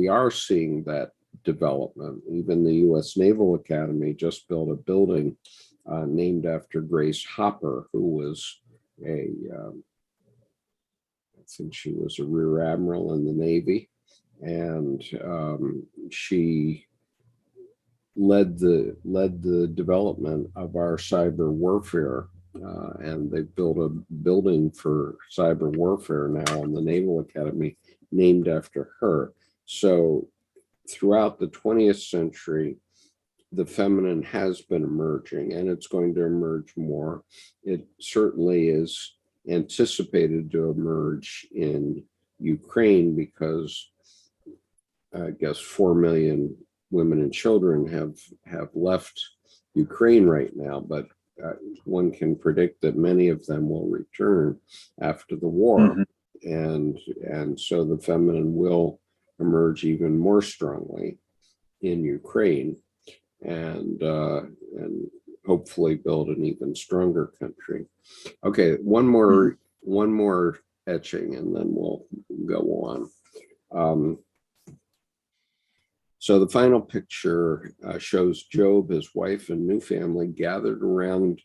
are seeing that development. Even the U.S. Naval Academy just built a building named after Grace Hopper, who was I think she was a rear admiral in the Navy, and she led the development of our cyber warfare, and they built a building for cyber warfare now in the Naval Academy named after her. So throughout the 20th century, the feminine has been emerging, and it's going to emerge more. It certainly is anticipated to emerge in Ukraine because I guess 4 million women and children have left Ukraine right now, but one can predict that many of them will return after the war. And so the feminine will emerge even more strongly in Ukraine, and hopefully build an even stronger country. Okay, one more etching, and then we'll go on. So the final picture shows Job, his wife, and new family gathered around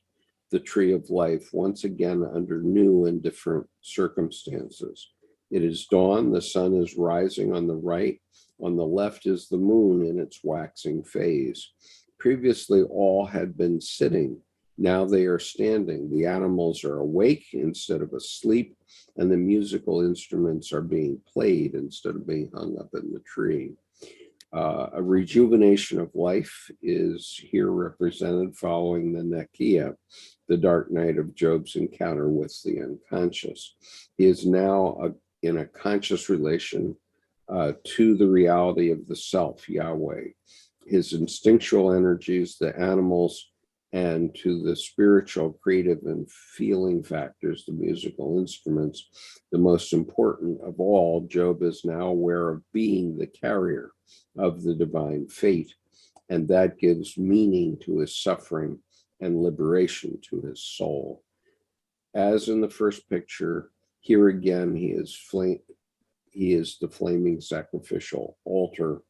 the tree of life, once again under new and different circumstances. It is dawn, the sun is rising on the right. On the left is the moon in its waxing phase. Previously, all had been sitting. Now they are standing. The animals are awake instead of asleep, and the musical instruments are being played instead of being hung up in the tree. A rejuvenation of life is here represented following the Nekia, the dark night of Job's encounter with the unconscious. He is now in a conscious relation to the reality of the self, Yahweh, his instinctual energies, the animals, and to the spiritual, creative, and feeling factors, the musical instruments. The most important of all, Job is now aware of being the carrier of the divine fate, and that gives meaning to his suffering and liberation to his soul. As in the first picture, here again he is the flaming sacrificial altar.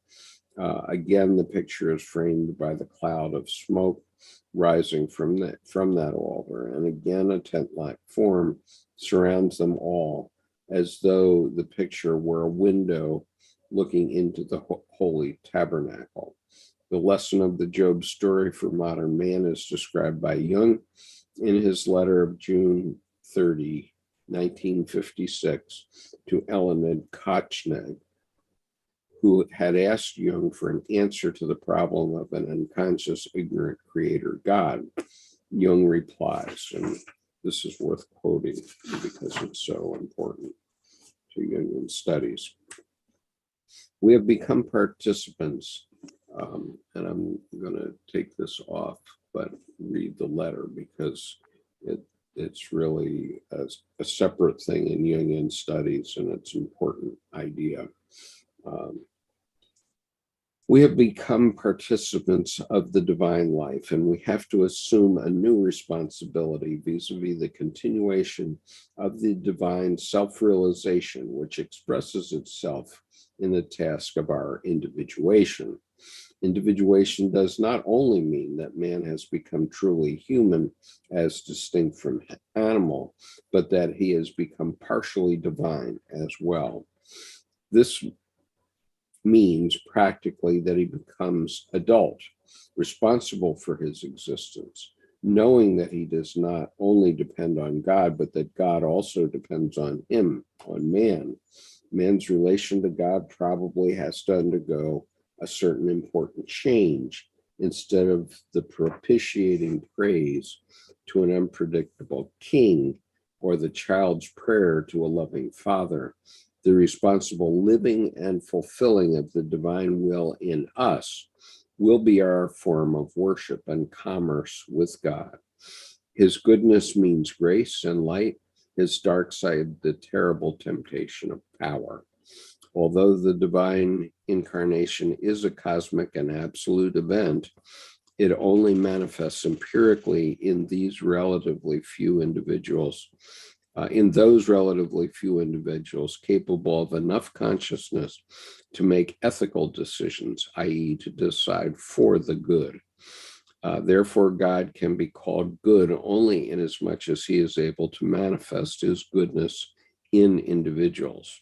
Again, the picture is framed by the cloud of smoke rising from that altar, and again a tent-like form surrounds them all, as though the picture were a window looking into the holy tabernacle. The lesson of the Job story for modern man is described by Jung in his letter of June 30, 1956, to Leonid Kochnig, who had asked Jung for an answer to the problem of an unconscious, ignorant creator God. Jung replies, and this is worth quoting because it's so important to Jungian studies. We have become participants, and I'm going to take this off, but read the letter because it's really a separate thing in Jungian studies, and it's an important idea. We have become participants of the divine life, and we have to assume a new responsibility vis-a-vis the continuation of the divine self-realization, which expresses itself in the task of our individuation. Individuation does not only mean that man has become truly human as distinct from animal, but that he has become partially divine as well. This means practically that he becomes adult, responsible for his existence, knowing that he does not only depend on God, but that God also depends on him, on man. Man's relation to God probably has to undergo a certain important change. Instead of the propitiating praise to an unpredictable king or the child's prayer to a loving father, the responsible living and fulfilling of the divine will in us will be our form of worship and commerce with God. His goodness means grace and light, his dark side, the terrible temptation of power. Although the divine incarnation is a cosmic and absolute event, it only manifests empirically in these relatively few individuals, capable of enough consciousness to make ethical decisions, i.e., to decide for the good. Therefore, God can be called good only inasmuch as he is able to manifest his goodness in individuals.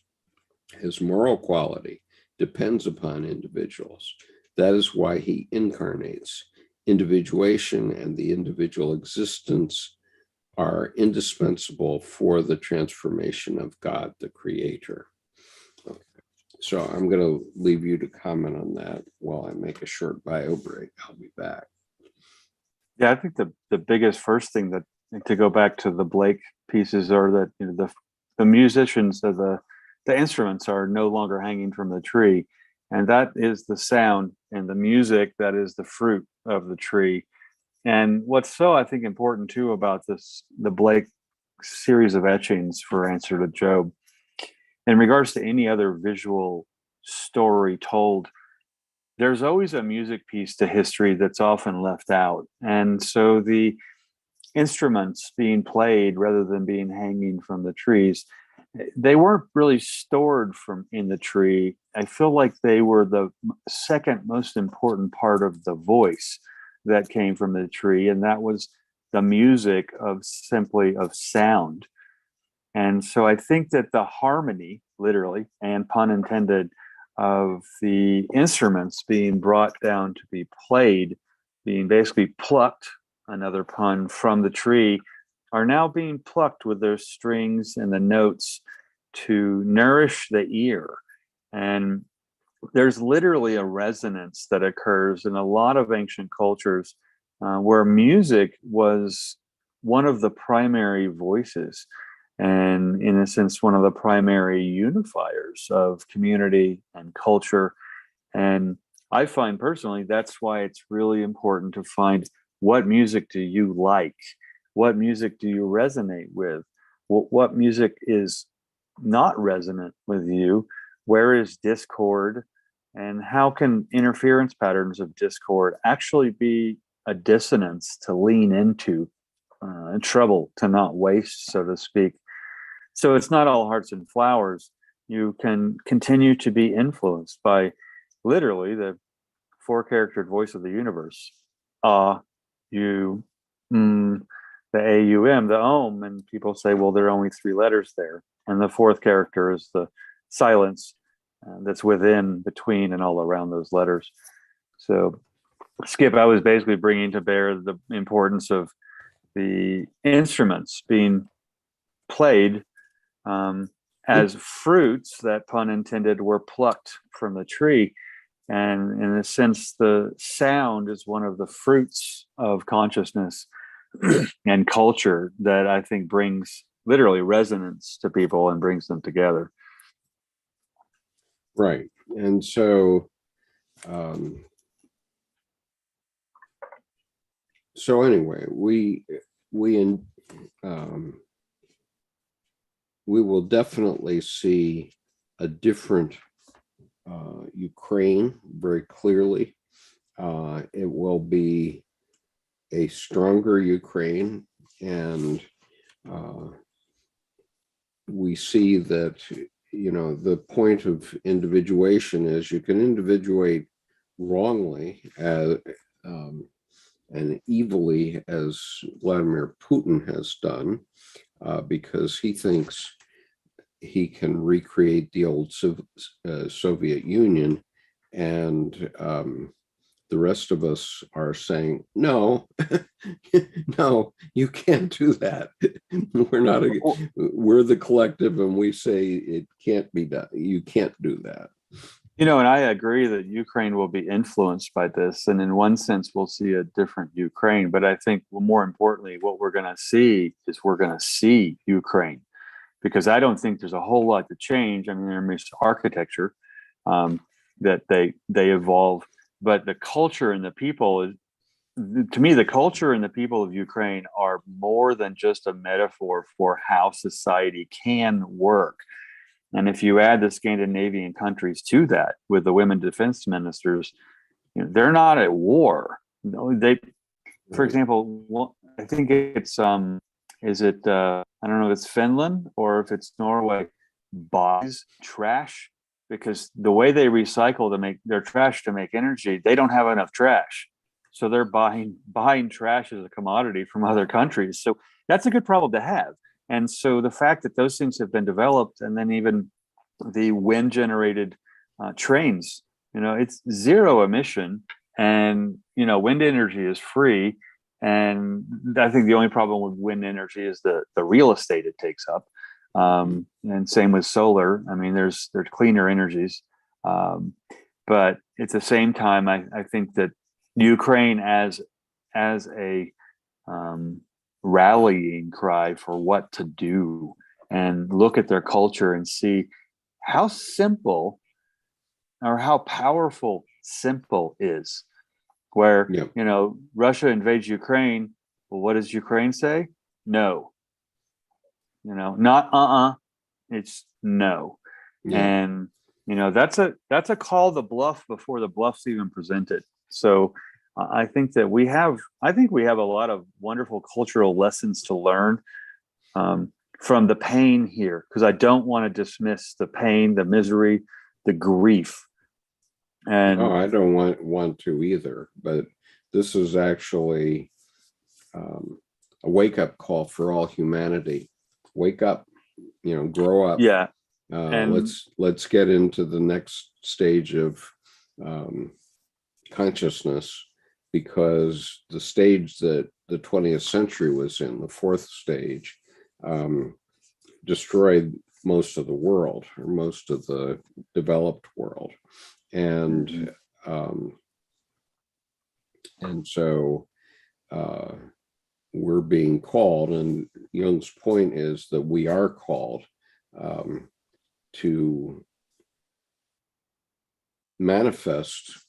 His moral quality depends upon individuals. That is why he incarnates. Individuation and the individual existence are indispensable for the transformation of God, the Creator. Okay. So I'm going to leave you to comment on that while I make a short bio break. I'll be back.
Yeah, I think the biggest first thing that, to go back to the Blake pieces, are that, you know, the musicians of the instruments are no longer hanging from the tree, and that is the sound, and the music, that is the fruit of the tree. And what's so, I think, important too about the Blake series of etchings for Answer to Job, in regards to any other visual story told, there's always a music piece to history that's often left out. And so the instruments being played rather than being hanging from the trees, they weren't really stored from in the tree. I feel like they were the second most important part of the voice that came from the tree, and that was the music of sound. And so I think that the harmony, literally and pun intended, of the instruments being brought down to be played, being basically plucked, another pun, from the tree, are now being plucked with their strings and the notes to nourish the ear. And there's literally a resonance that occurs in a lot of ancient cultures where music was one of the primary voices, and in a sense, one of the primary unifiers of community and culture. And I find personally that's why it's really important to find, what music do you like? What music do you resonate with? What music is not resonant with you? Where is discord? And how can interference patterns of discord actually be a dissonance to lean into, trouble to not waste, so to speak? So it's not all hearts and flowers. You can continue to be influenced by literally the four-charactered voice of the universe. You, the AUM, the Om, and people say, well, there are only three letters there. And the fourth character is the silence that's within, between, and all around those letters. So, Skip, I was basically bringing to bear the importance of the instruments being played as fruits that, pun intended, were plucked from the tree. And in a sense, the sound is one of the fruits of consciousness and culture that I think brings literally resonance to people and brings them together.
Right. And so, anyway, we will definitely see a different Ukraine very clearly. It will be a stronger Ukraine, and we see that, the point of individuation is you can individuate wrongly and evilly, as Vladimir Putin has done, because he thinks he can recreate the old Soviet Union, and the rest of us are saying, no, no, you can't do that. We're the collective, and we say it can't be done. You can't do that.
And I agree that Ukraine will be influenced by this. And in one sense, we'll see a different Ukraine. But I think, more importantly, what we're going to see is we're going to see Ukraine, because I don't think there's a whole lot to change. I mean, there's architecture that they evolve, but the culture and the people, to me, the culture and the people of Ukraine are more than just a metaphor for how society can work. And if you add the Scandinavian countries to that, with the women defense ministers, they're not at war. They, for example, I think it's is it I don't know if it's Finland or if it's Norway, buys trash, because the way they recycle to make their trash to make energy, they don't have enough trash, so they're buying trash as a commodity from other countries. So that's a good problem to have. And so the fact that those things have been developed, and then even the wind generated trains, it's zero emission, and wind energy is free. And I think the only problem with wind energy is the real estate it takes up. And same with solar. I mean, there's cleaner energies. But at the same time, I think that Ukraine as a rallying cry for what to do, and look at their culture and see how simple or how powerful simple is. Where, Russia invades Ukraine. Well, what does Ukraine say? No. Not it's no. Yeah. And that's a call to bluff before the bluff's even presented. So I think we have a lot of wonderful cultural lessons to learn from the pain here, because I don't want to dismiss the pain, the misery, the grief. And
no, I don't want to either. But this is actually a wake-up call for all humanity. Wake up, grow up.
Yeah.
Let's get into the next stage of consciousness, because the stage that the 20th century was in, the fourth stage, destroyed most of the world, or most of the developed world. And and so we're being called, and Jung's point is that we are called to manifest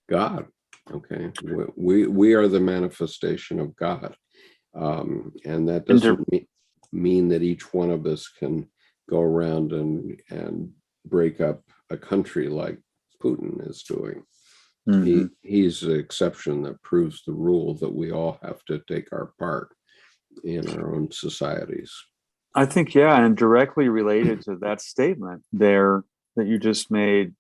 God. Okay, we are the manifestation of God, and that doesn't mean that each one of us can go around and break up a country like Putin is doing. He's the exception that proves the rule that we all have to take our part in our own societies.
I think, yeah, and directly related to that statement there that you just made,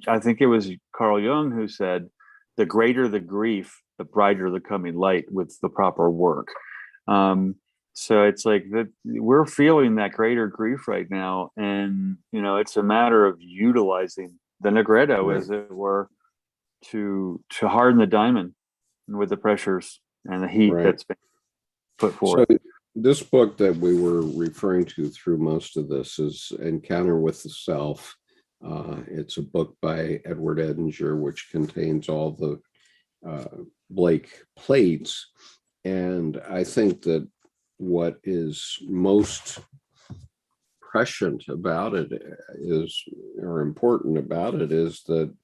I think it was Carl Jung who said, the greater the grief, the brighter the coming light with the proper work. So it's like that we're feeling that greater grief right now. And, you know, it's a matter of utilizing the Negretto,
Right.
as it were, to harden the diamond with the pressures and the heat
Right.
that's been put forth.
So this book that we were referring to through most of this is Encounter with the Self. It's a book by Edward Edinger, which contains all the Blake plates. And I think that what is most prescient about it is, or important about it, is that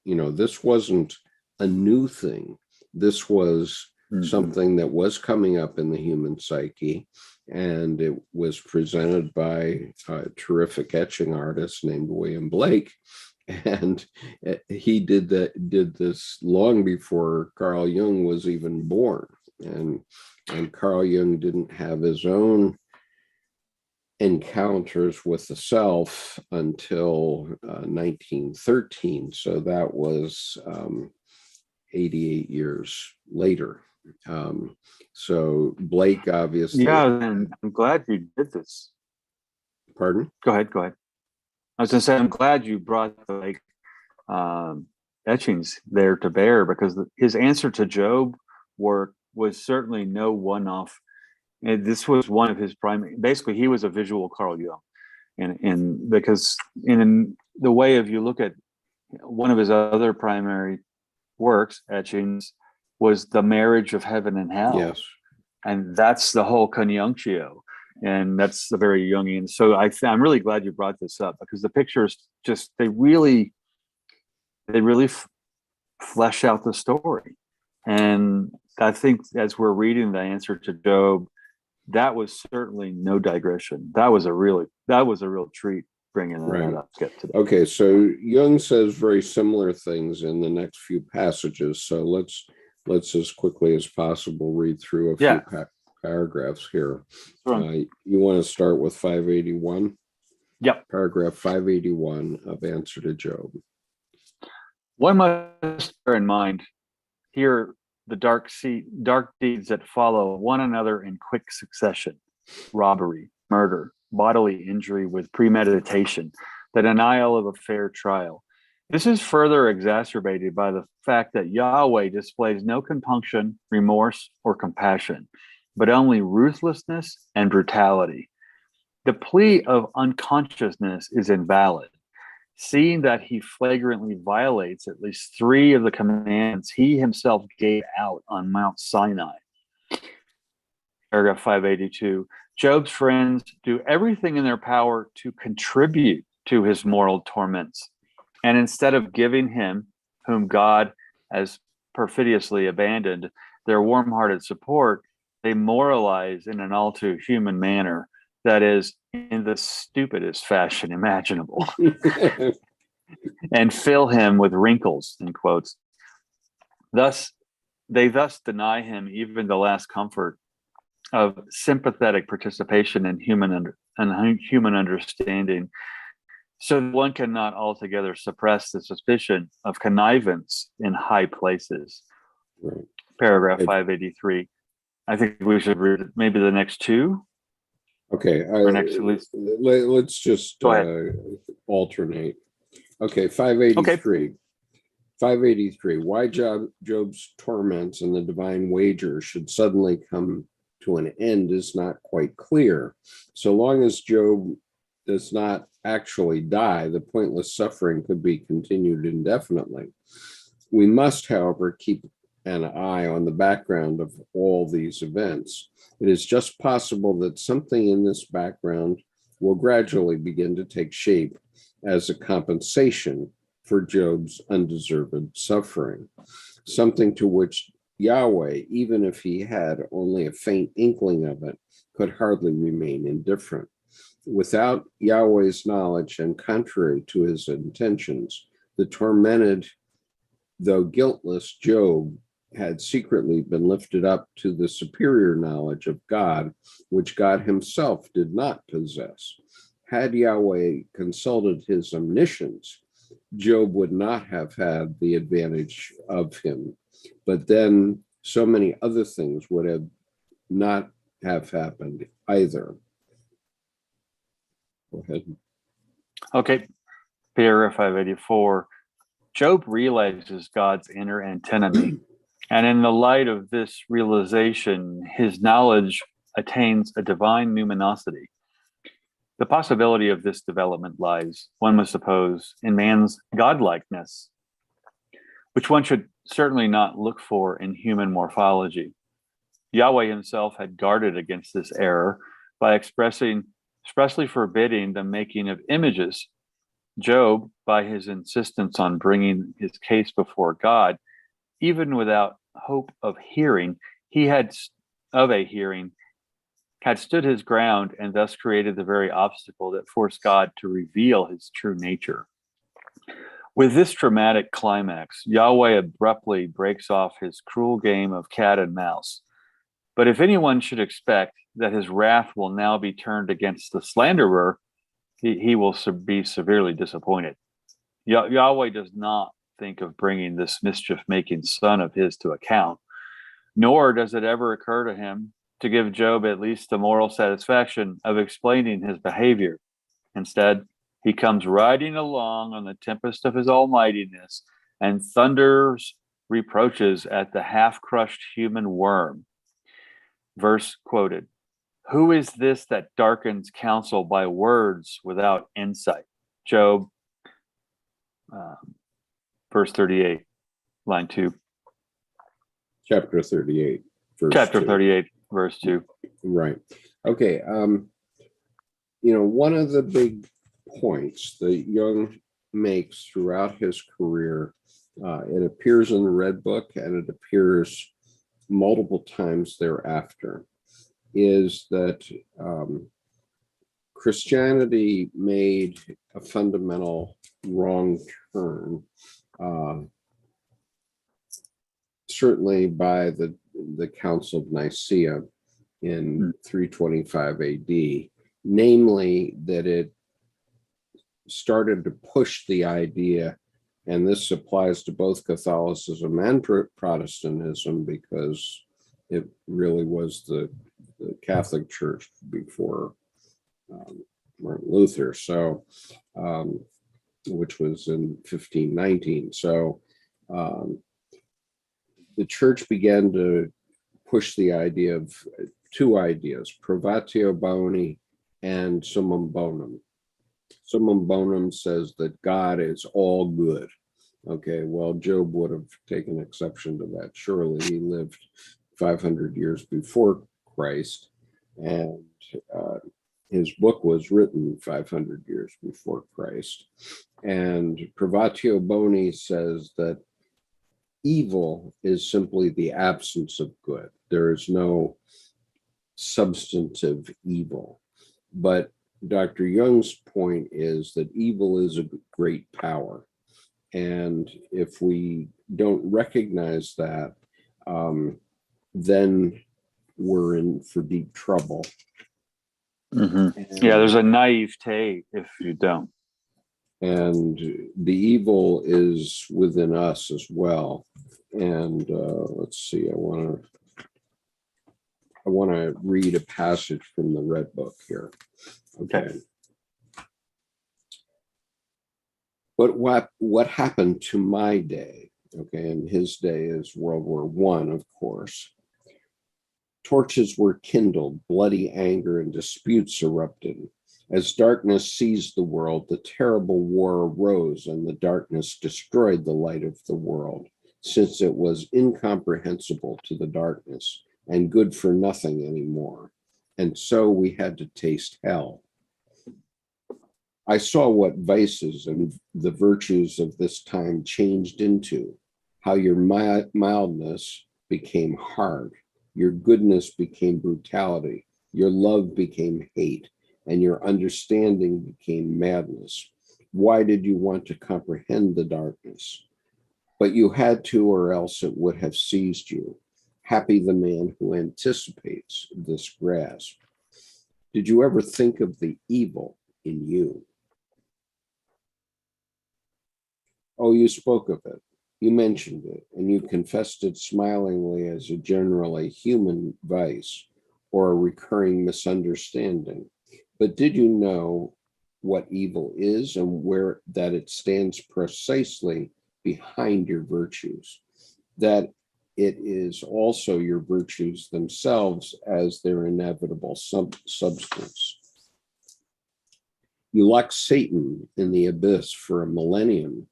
you know, this wasn't a new thing. This was something that was coming up in the human psyche, and it was presented by a terrific etching artist named William Blake, and he did this long before Carl Jung was even born, and Carl Jung didn't have his own encounters with the self until 1913, so that was 88 years later. So Blake obviously.
Yeah, and I'm glad you did this.
Pardon?
Go ahead. I was going to say, I'm glad you brought the etchings there to bear, because his answer to Job work was certainly no one-off. And this was one of his primary. Basically, he was a visual Carl Jung, and because in the way of you look at one of his other primary works, etchings, was the marriage of heaven and hell.
Yes.
And that's the whole conjunctio. And that's the very Jungian. So I'm really glad you brought this up, because the pictures just, they really flesh out the story. And I think as we're reading the answer to Job, that was certainly no digression. That was a real treat bringing that up today.
Okay, so Jung says very similar things in the next few passages. So let's as quickly as possible read through a few paragraphs here. You want to start with 581?
Yep.
Paragraph 581 of Answer to Job.
One must bear in mind here the dark deeds that follow one another in quick succession: robbery, murder, bodily injury with premeditation, the denial of a fair trial. This is further exacerbated by the fact that Yahweh displays no compunction, remorse, or compassion, but only ruthlessness and brutality. The plea of unconsciousness is invalid, seeing that he flagrantly violates at least 3 of the commands he himself gave out on Mount Sinai. Paragraph 582, Job's friends do everything in their power to contribute to his moral torments. And instead of giving him, whom God has perfidiously abandoned, their warm-hearted support, they moralize in an all too human manner, that is, in the stupidest fashion imaginable, and fill him with wrinkles, in quotes. They thus deny him even the last comfort of sympathetic participation in human understanding. So one cannot altogether suppress the suspicion of connivance in high places.
Right.
Paragraph 583. I think we should read maybe the next 2.
Okay. Let's just alternate. Okay, 583. Okay. 583. Why Job's torments and the divine wager should suddenly come to an end is not quite clear. So long as Job does not actually die, the pointless suffering could be continued indefinitely. We must, however, keep an eye on the background of all these events. It is just possible that something in this background will gradually begin to take shape as a compensation for Job's undeserved suffering, something to which Yahweh, even if he had only a faint inkling of it, could hardly remain indifferent. Without Yahweh's knowledge and contrary to his intentions, the tormented, though guiltless, Job had secretly been lifted up to the superior knowledge of God, which God himself did not possess. Had Yahweh consulted his omniscience, Job would not have had the advantage of him. But then so many other things would have not have happened either. Go ahead.
Okay, paragraph 584. Job realizes God's inner antinomy, and in the light of this realization, his knowledge attains a divine numinosity. The possibility of this development lies, one must suppose, in man's godlikeness, which one should certainly not look for in human morphology. Yahweh himself had guarded against this error by expressly forbidding the making of images. Job, by his insistence on bringing his case before God, even without hope of hearing, had stood his ground and thus created the very obstacle that forced God to reveal his true nature. With this dramatic climax, Yahweh abruptly breaks off his cruel game of cat and mouse. But if anyone should expect that his wrath will now be turned against the slanderer, he will be severely disappointed. Yahweh does not think of bringing this mischief-making son of his to account, nor does it ever occur to him to give Job at least the moral satisfaction of explaining his behavior. Instead, he comes riding along on the tempest of his almightiness and thunders reproaches at the half-crushed human worm. Verse quoted, "Who is this that darkens counsel by words without insight?" Job, verse 38, line 2.
Chapter 38, verse
Chapter
2.
38, verse 2.
Right. Okay. One of the big points that Jung makes throughout his career, it appears in the Red Book and it appears multiple times thereafter, is that Christianity made a fundamental wrong turn, certainly by the Council of Nicaea in 325 AD, namely that it started to push the idea, and this applies to both Catholicism and Protestantism because it really was the Catholic Church before Martin Luther, so which was in 1519. So the church began to push the idea of two ideas, privatio boni and summum bonum. Summum bonum says that God is all good. Okay, well, Job would have taken exception to that. Surely he lived 500 years before Christ, and his book was written 500 years before Christ. And privatio boni says that evil is simply the absence of good. There is no substantive evil. But Dr. Jung's point is that evil is a great power. And if we don't recognize that, then we're in for deep trouble.
Mm-hmm. Yeah, there's a naivete if you don't.
And the evil is within us as well. And let's see, I want to read a passage from the Red Book here. Okay. But what happened to my day? Okay, and his day is World War I, of course. Torches were kindled, bloody anger and disputes erupted, As darkness seized the world, the terrible war arose, and the darkness destroyed the light of the world, since it was incomprehensible to the darkness and good for nothing anymore. And so we had to taste hell. I saw what vices and the virtues of this time changed into, how your mildness became hard, your goodness became brutality, your love became hate, and your understanding became madness. Why did you want to comprehend the darkness? But you had to, or else it would have seized you. Happy the man who anticipates this grasp. Did you ever think of the evil in you? Oh, you spoke of it. You mentioned it, and you confessed it smilingly as a generally human vice or a recurring misunderstanding. But did you know what evil is and where that it stands precisely behind your virtues? That it is also your virtues themselves as their inevitable substance. You locked Satan in the abyss for a millennium,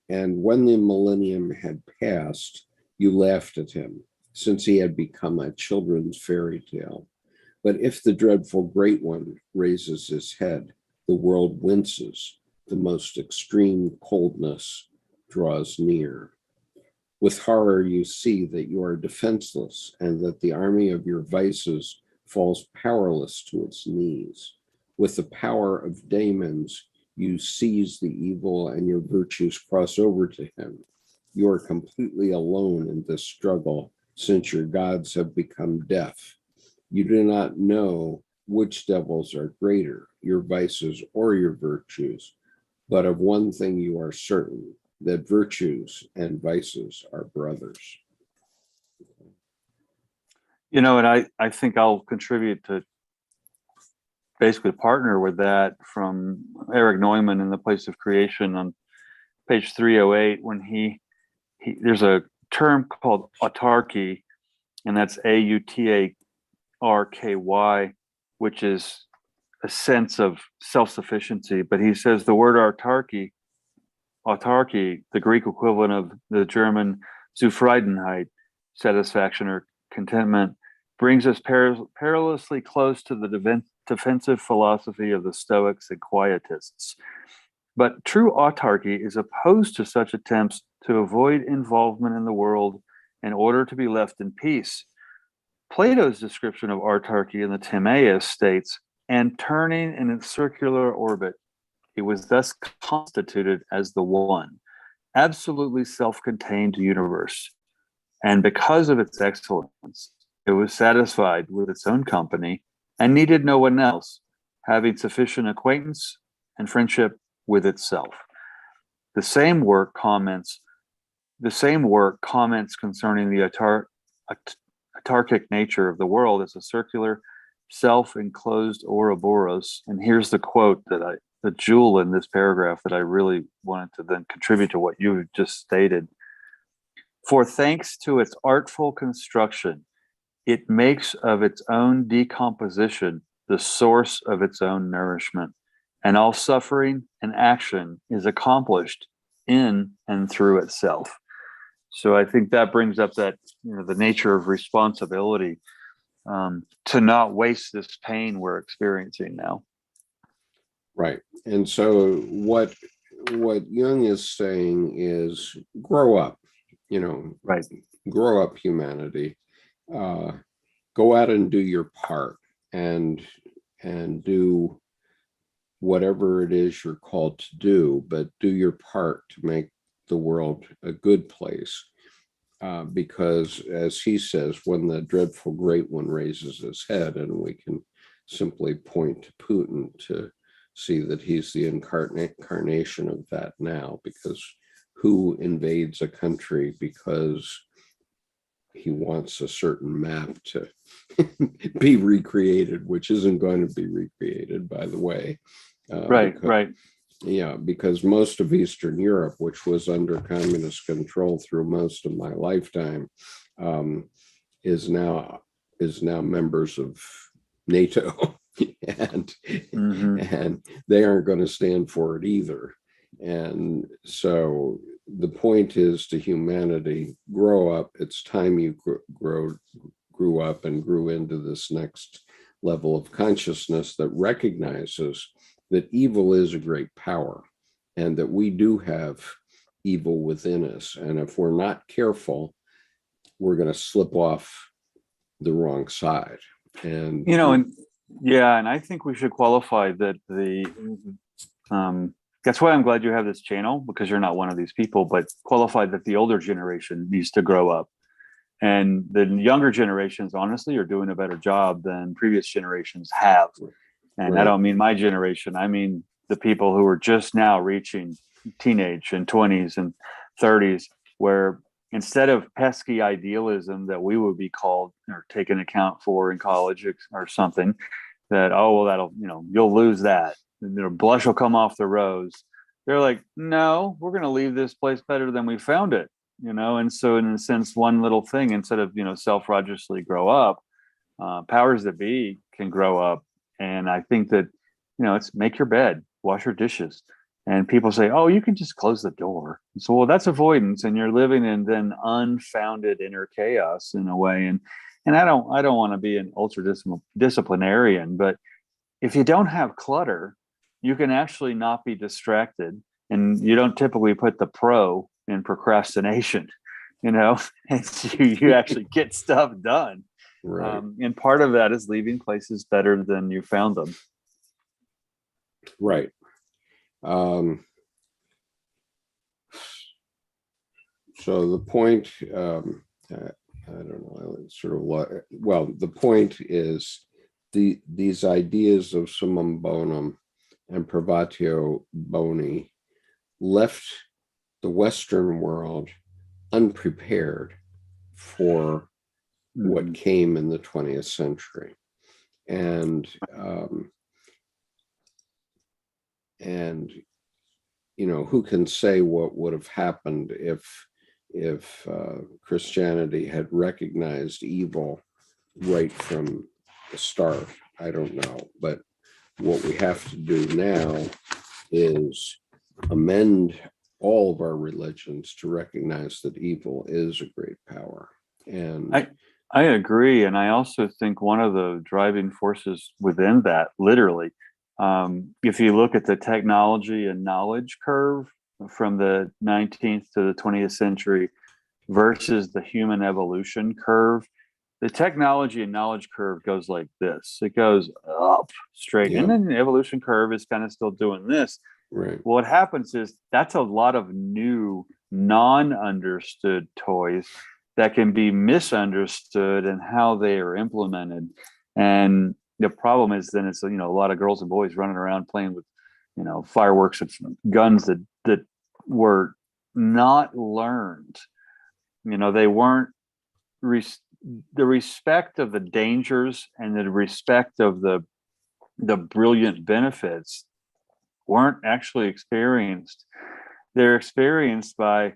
and when the millennium had passed, you laughed at him, since he had become a children's fairy tale. But if the dreadful great one raises his head, the world winces, the most extreme coldness draws near. With horror, you see that you are defenseless and that the army of your vices falls powerless to its knees. With the power of daemons, you seize the evil and your virtues cross over to him. You are completely alone in this struggle, since your gods have become deaf. You do not know which devils are greater, your vices or your virtues, but of one thing you are certain, that virtues and vices are brothers.
You know, and I think I'll contribute to basically partner with that from Eric Neumann in The Place of Creation on page 308, when he there's a term called autarky, and that's AUTARKY, which is a sense of self-sufficiency. But he says the word autarky, the Greek equivalent of the German Zufriedenheit, satisfaction or contentment, brings us perilously close to the defensive philosophy of the Stoics and Quietists. But true autarky is opposed to such attempts to avoid involvement in the world in order to be left in peace. Plato's description of autarky in the Timaeus states, and turning in its circular orbit, it was thus constituted as the one, absolutely self-contained universe. And because of its excellence, it was satisfied with its own company and needed no one else, having sufficient acquaintance and friendship with itself. The same work comments concerning the autarkic nature of the world as a circular, self-enclosed Ouroboros. And here's the quote the jewel in this paragraph that I really wanted to then contribute to what you just stated. For thanks to its artful construction, it makes of its own decomposition the source of its own nourishment, and all suffering and action is accomplished in and through itself. So I think that brings up that, the nature of responsibility, to not waste this pain we're experiencing now.
Right. And so what Jung is saying is grow up,
Right.
Grow up, humanity. Go out and do your part and do whatever it is you're called to do, but do your part to make the world a good place. Because as he says, when the dreadful great one raises his head, and we can simply point to Putin to see that he's the incarnation of that now, because who invades a country because he wants a certain map to be recreated, which isn't going to be recreated, by the way.
Right.
Yeah, because most of Eastern Europe, which was under communist control through most of my lifetime, is now members of NATO. and
Mhm.
and they aren't going to stand for it either. And so the point is to humanity, grow up. It's time you grew up and grew into this next level of consciousness that recognizes that evil is a great power and that we do have evil within us. And if we're not careful, we're going to slip off the wrong side. And
And yeah, and I think we should qualify that that's why I'm glad you have this channel, because you're not one of these people, but qualify that the older generation needs to grow up. And the younger generations, honestly, are doing a better job than previous generations have. And I
right,
don't mean my generation. I mean the people who are just now reaching teenage and 20s and 30s, where instead of pesky idealism that we would be called or taken account for in college or something, that, oh, well, that'll, you'll lose that. Blush will come off the rose. They're like, no, we're going to leave this place better than we found it. And so in a sense, one little thing, instead of, self-righteously grow up, powers that be can grow up. And I think that, it's make your bed, wash your dishes. And people say, oh, you can just close the door. So, well, that's avoidance. And you're living in then unfounded inner chaos in a way. And I don't want to be an ultra disciplinarian, but if you don't have clutter, you can actually not be distracted. And you don't typically put the pro in procrastination, and you actually get stuff done.
right,
And part of that is leaving places better than you found them.
right. So the point, I don't know, sort of, well, the point is these ideas of summum bonum and privatio boni left the Western world unprepared for what came in the 20th century. And who can say what would have happened if Christianity had recognized evil right from the start? I don't know. But what we have to do now is amend all of our religions to recognize that evil is a great power. And
I agree. And I also think one of the driving forces within that, literally, if you look at the technology and knowledge curve from the 19th to the 20th century versus the human evolution curve, the technology and knowledge curve goes like this. It goes up straight.
yeah,
And then the evolution curve is kind of still doing this.
right.
What happens is that's a lot of new, non-understood toys that can be misunderstood and how they are implemented. And the problem is then it's, a lot of girls and boys running around playing with, fireworks and guns that were not learned. They weren't the respect of the dangers and the respect of the brilliant benefits weren't actually experienced. They're experienced by,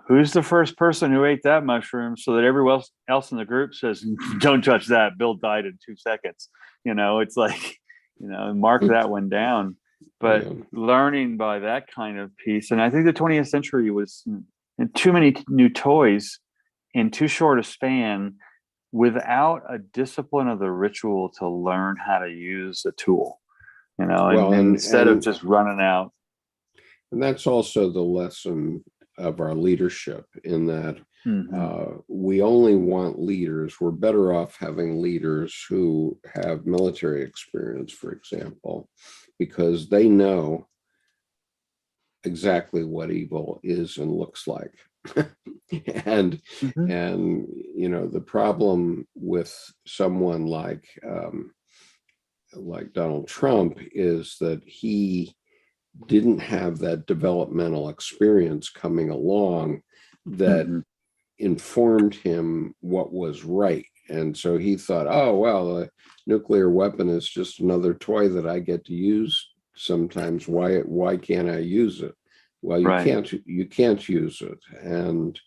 who's the first person who ate that mushroom, so that everyone else in the group says, don't touch that. Bill died in 2 seconds. It's like, mark that one down. But
Yeah.
learning by that kind of piece. And I think the 20th century was too many new toys in too short a span without a discipline of the ritual to learn how to use a tool,
Well,
and instead of just running out.
And that's also the lesson of our leadership, in that we only want leaders. We're better off having leaders who have military experience, for example, because they know exactly what evil is and looks like. and the problem with someone like Donald Trump is that he didn't have that developmental experience coming along that informed him what was right. And so he thought, oh, well, a nuclear weapon is just another toy that I get to use sometimes. Why can't I use it? Well, you can't use it. And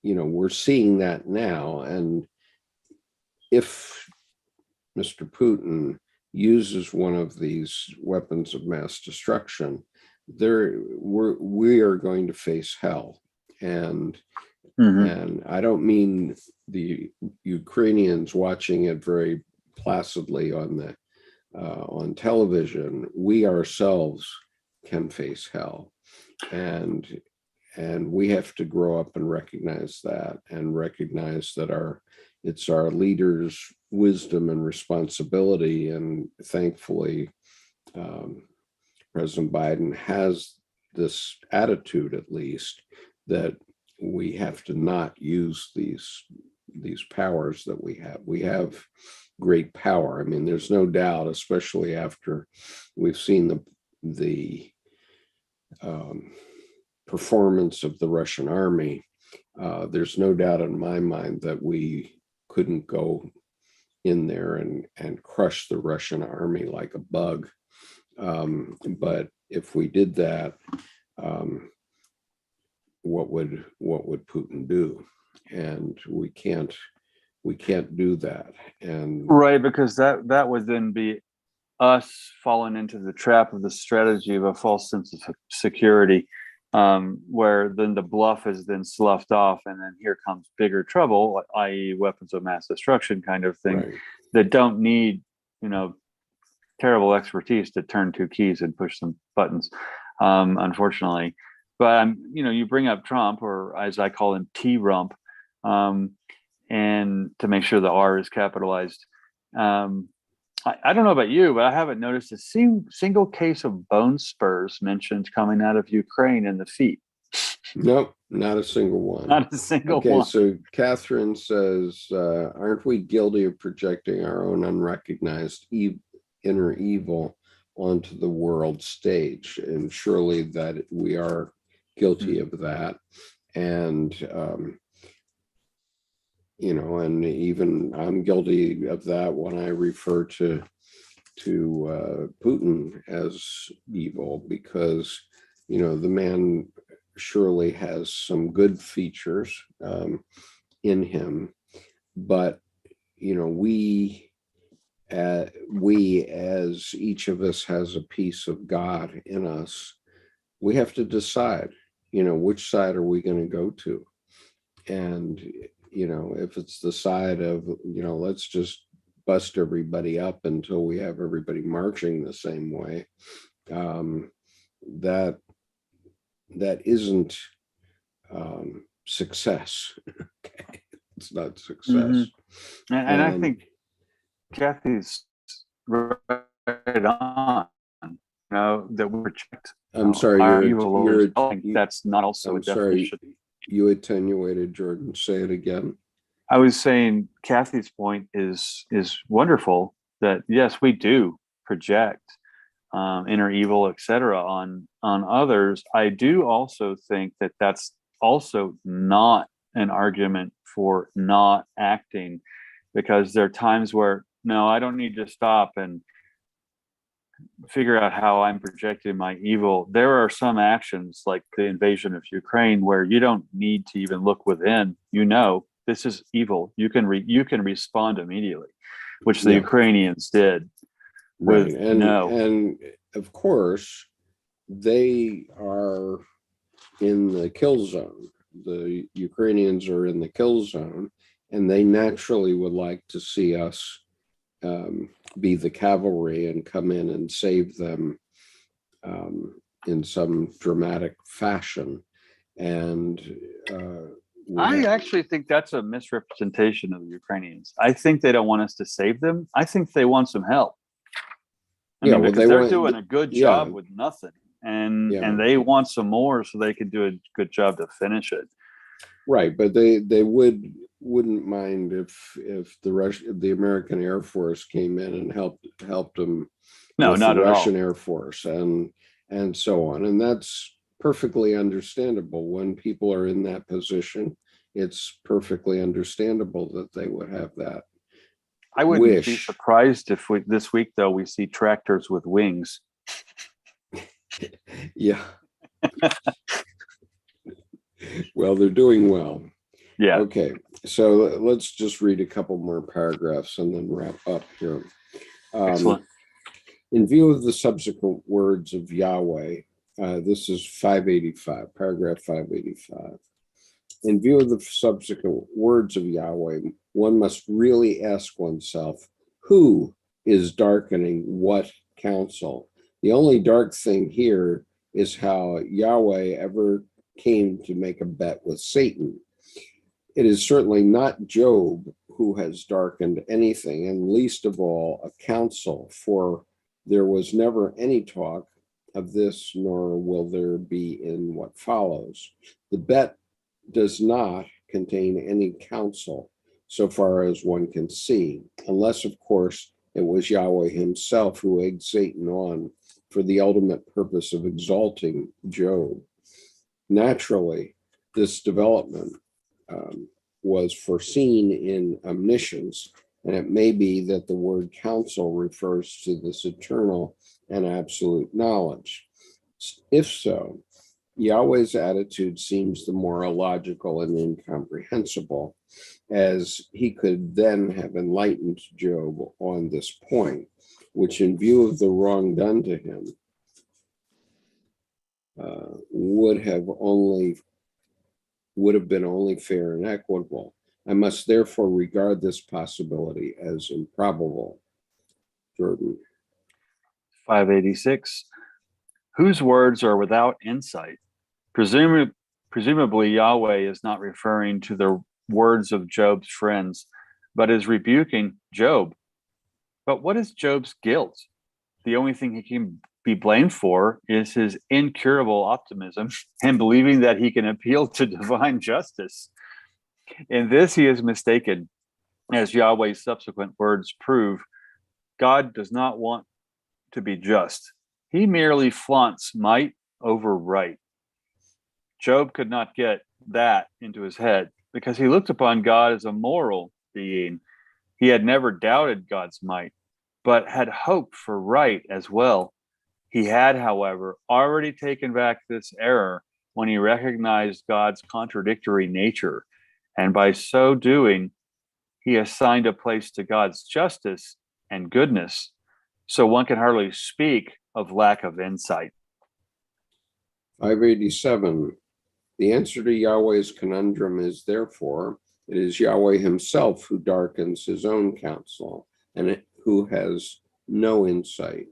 we're seeing that now. And if Mr. Putin uses one of these weapons of mass destruction, we are going to face hell. And I don't mean the Ukrainians watching it very placidly on television. We ourselves can face hell, and we have to grow up and recognize that, it's our leaders' wisdom and responsibility. And thankfully, President Biden has this attitude, at least, that we have to not use these powers that we have. We have great power. I mean, there's no doubt, especially after we've seen the performance of the Russian army. There's no doubt in my mind that we couldn't go in there and crush the Russian army like a bug. But if we did that, what would Putin do? And we can't do that. And
right, because that would then be us falling into the trap of the strategy of a false sense of security, where then the bluff is then sloughed off, and then here comes bigger trouble, i.e. weapons of mass destruction kind of thing, right, that don't need, terrible expertise to turn two keys and push some buttons, unfortunately. But you bring up Trump, or as I call him, T-Rump, and to make sure the R is capitalized. I don't know about you, but I haven't noticed a single case of bone spurs mentioned coming out of Ukraine in the feet.
Nope, not a single one.
Not a single one.
Okay, so Catherine says, aren't we guilty of projecting our own unrecognized inner evil onto the world stage? And surely that we are guilty of that. And, and even I'm guilty of that when I refer to Putin as evil, because, the man surely has some good features in him, but, we as each of us has a piece of God in us, we have to decide, which side are we going to go to? And, if it's the side of, let's just bust everybody up until we have everybody marching the same way, that isn't success. Okay, it's not success.
Mm-hmm. And I think Kathy's right on. That we project.
I'm sorry,
that's not also a definition.
You attenuated, Jordan. Say it again.
I was saying Kathy's point is wonderful, that yes, we do project inner evil, etc., on others. I do also think that that's also not an argument for not acting, because there are times where, no, I don't need to stop and figure out how I'm projecting my evil. There are some actions, like the invasion of Ukraine, where you don't need to even look within. This is evil. You can respond immediately, which the Ukrainians did.
Right, and of course they are in the kill zone. The Ukrainians are in the kill zone, and they naturally would like to see us be the cavalry and come in and save them in some dramatic fashion. And
I actually think that's a misrepresentation of the Ukrainians. I think they don't want us to save them. I think they want some help. Because they're doing a good job with nothing, and they want some more so they can do a good job to finish it.
Right, but they wouldn't mind if the American Air Force came in and helped them.
No,
with
not
the
at
Russian
all.
Air Force and so on, and that's perfectly understandable. When people are in that position, it's perfectly understandable that they would have that.
I wouldn't be surprised if this week, though, we see tractors with wings.
Yeah. Well, they're doing well.
Yeah.
Okay. So let's just read a couple more paragraphs and then wrap up here.
Excellent.
In view of the subsequent words of Yahweh, this is 585, paragraph 585. In view of the subsequent words of Yahweh, one must really ask oneself, who is darkening what counsel? The only dark thing here is how Yahweh ever came to make a bet with Satan. It is certainly not Job who has darkened anything, and least of all a counsel, for there was never any talk of this, nor will there be in what follows. The bet does not contain any counsel, so far as one can see, unless, of course, it was Yahweh himself who egged Satan on for the ultimate purpose of exalting Job. Naturally, this development was foreseen in omniscience, and it may be that the word counsel refers to this eternal and absolute knowledge. If so, Yahweh's attitude seems the more illogical and incomprehensible, as he could then have enlightened Job on this point, which, in view of the wrong done to him, would have been only fair and equitable. I must therefore regard this possibility as improbable. Jordan.
586. Whose words are without insight? Presumably, Yahweh is not referring to the words of Job's friends, but is rebuking Job. But what is Job's guilt? The only thing he can be blamed for is his incurable optimism and believing that he can appeal to divine justice. In this, he is mistaken. As Yahweh's subsequent words prove, God does not want to be just. He merely flaunts might over right. Job could not get that into his head because he looked upon God as a moral being. He had never doubted God's might, but had hoped for right as well. He had, however, already taken back this error when he recognized God's contradictory nature, and by so doing, he assigned a place to God's justice and goodness. So one can hardly speak of lack of insight.
587. The answer to Yahweh's conundrum is, therefore, it is Yahweh himself who darkens his own counsel and who has no insight.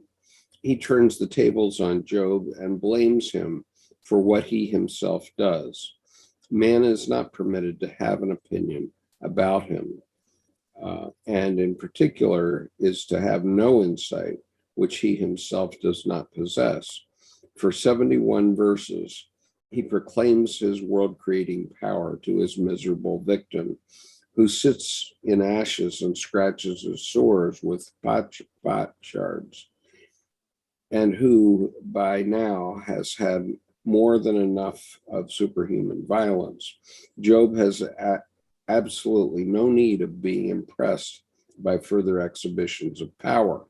He turns the tables on Job and blames him for what he himself does. Man is not permitted to have an opinion about him, and in particular is to have no insight, which he himself does not possess. For 71 verses, he proclaims his world-creating power to his miserable victim, who sits in ashes and scratches his sores with potsherds, and who by now has had more than enough of superhuman violence. Job has absolutely no need of being impressed by further exhibitions of power.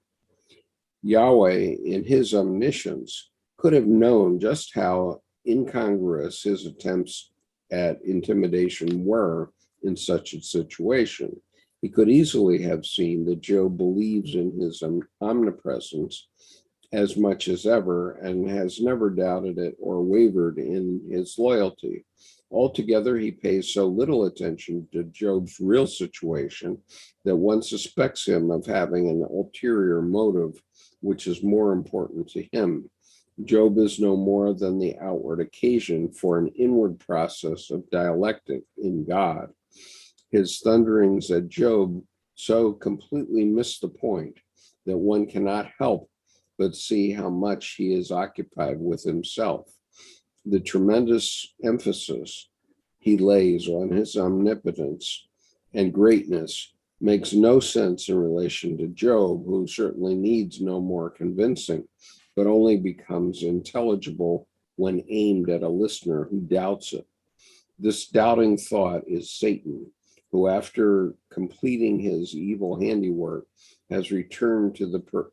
Yahweh, in his omniscience, could have known just how incongruous his attempts at intimidation were in such a situation. He could easily have seen that Job believes in his omnipresence as much as ever and has never doubted it or wavered in his loyalty. Altogether, he pays so little attention to Job's real situation that one suspects him of having an ulterior motive, which is more important to him. Job is no more than the outward occasion for an inward process of dialectic in God. His thunderings at Job so completely miss the point that one cannot help but see how much he is occupied with himself. The tremendous emphasis he lays on his omnipotence and greatness makes no sense in relation to Job, who certainly needs no more convincing, but only becomes intelligible when aimed at a listener who doubts it. This doubting thought is Satan, who, after completing his evil handiwork, has returned to the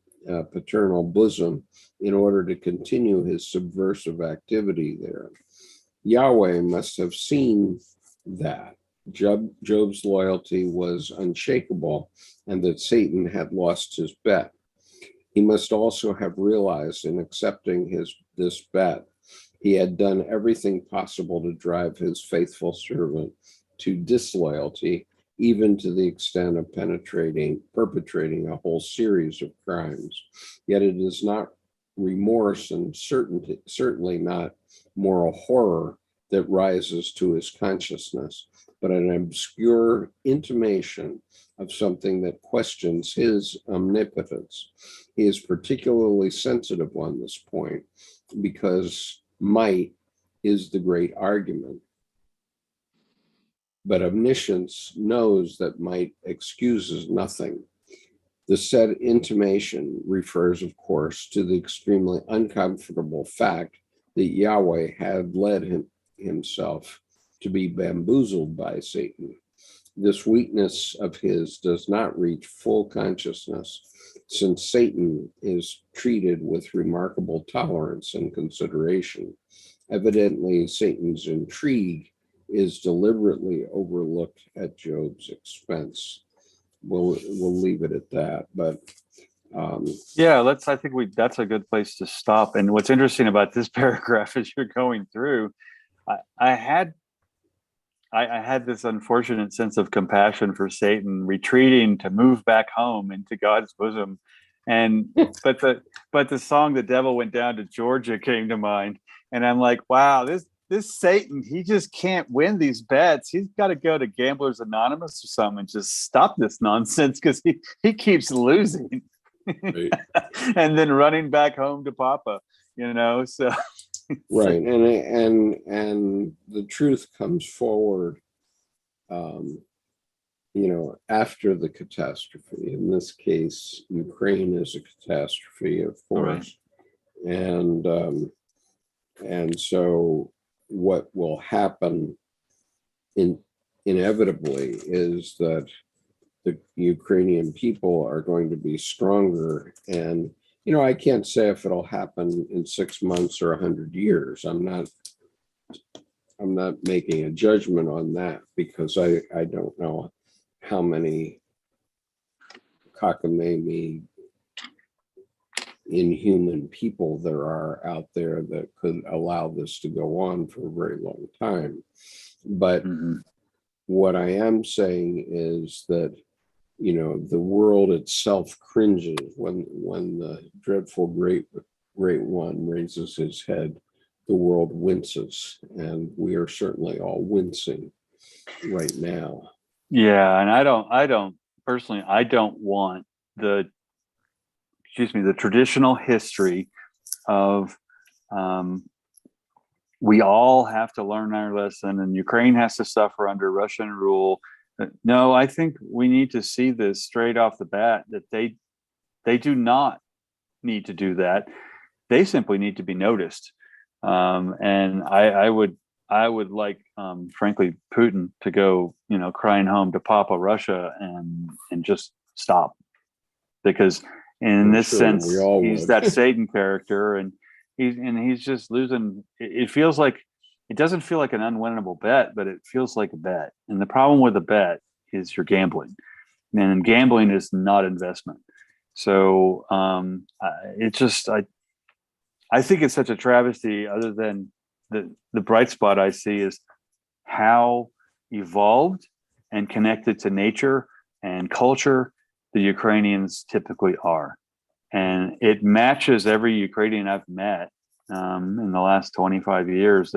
paternal bosom in order to continue his subversive activity there. Yahweh must have seen that Job's loyalty was unshakable and that Satan had lost his bet. He must also have realized in accepting this bet, he had done everything possible to drive his faithful servant to disloyalty, even to the extent of perpetrating a whole series of crimes. Yet it is not remorse and certainly not moral horror that rises to his consciousness, but an obscure intimation of something that questions his omnipotence. He is particularly sensitive on this point because might is the great argument. But omniscience knows that might excuses nothing. The said intimation refers, of course, to the extremely uncomfortable fact that Yahweh had led himself to be bamboozled by Satan. This weakness of his does not reach full consciousness, since Satan is treated with remarkable tolerance and consideration. Evidently, Satan's intrigue is deliberately overlooked at Job's expense. We'll leave it at that. But
yeah, I think that's a good place to stop. And what's interesting about this paragraph as you're going through, I had this unfortunate sense of compassion for Satan retreating to move back home into God's bosom. And but the song "The Devil Went Down to Georgia" came to mind, and I'm like, wow, this Satan, he just can't win these bets. He's got to go to Gamblers Anonymous or something and just stop this nonsense, because he keeps losing.
right.
And then running back home to Papa, so
Right. And the truth comes forward after the catastrophe. In this case, Ukraine is a catastrophe, of course. Right. And so what will happen inevitably is that the Ukrainian people are going to be stronger. And, I can't say if it'll happen in 6 months or 100 years. I'm not making a judgment on that, because I don't know how many cockamamie inhuman people there are out there that could allow this to go on for a very long time. But what I am saying is that, the world itself cringes when the dreadful great one raises his head. The world winces, and we are certainly all wincing right now.
Yeah, and I don't personally, I don't want the traditional history of we all have to learn our lesson and Ukraine has to suffer under Russian rule. No, I think we need to see this straight off the bat, that they do not need to do that. They simply need to be noticed. And I would like, frankly, Putin to go, crying home to Papa Russia and just stop, because in this sense, he's that Satan character, and he's just losing. It feels like, it doesn't feel like an unwinnable bet, but it feels like a bet. And the problem with a bet is you're gambling, and gambling is not investment. So I think it's such a travesty. Other than the bright spot I see is how evolved and connected to nature and culture the Ukrainians typically are. And it matches every Ukrainian I've met in the last 25 years.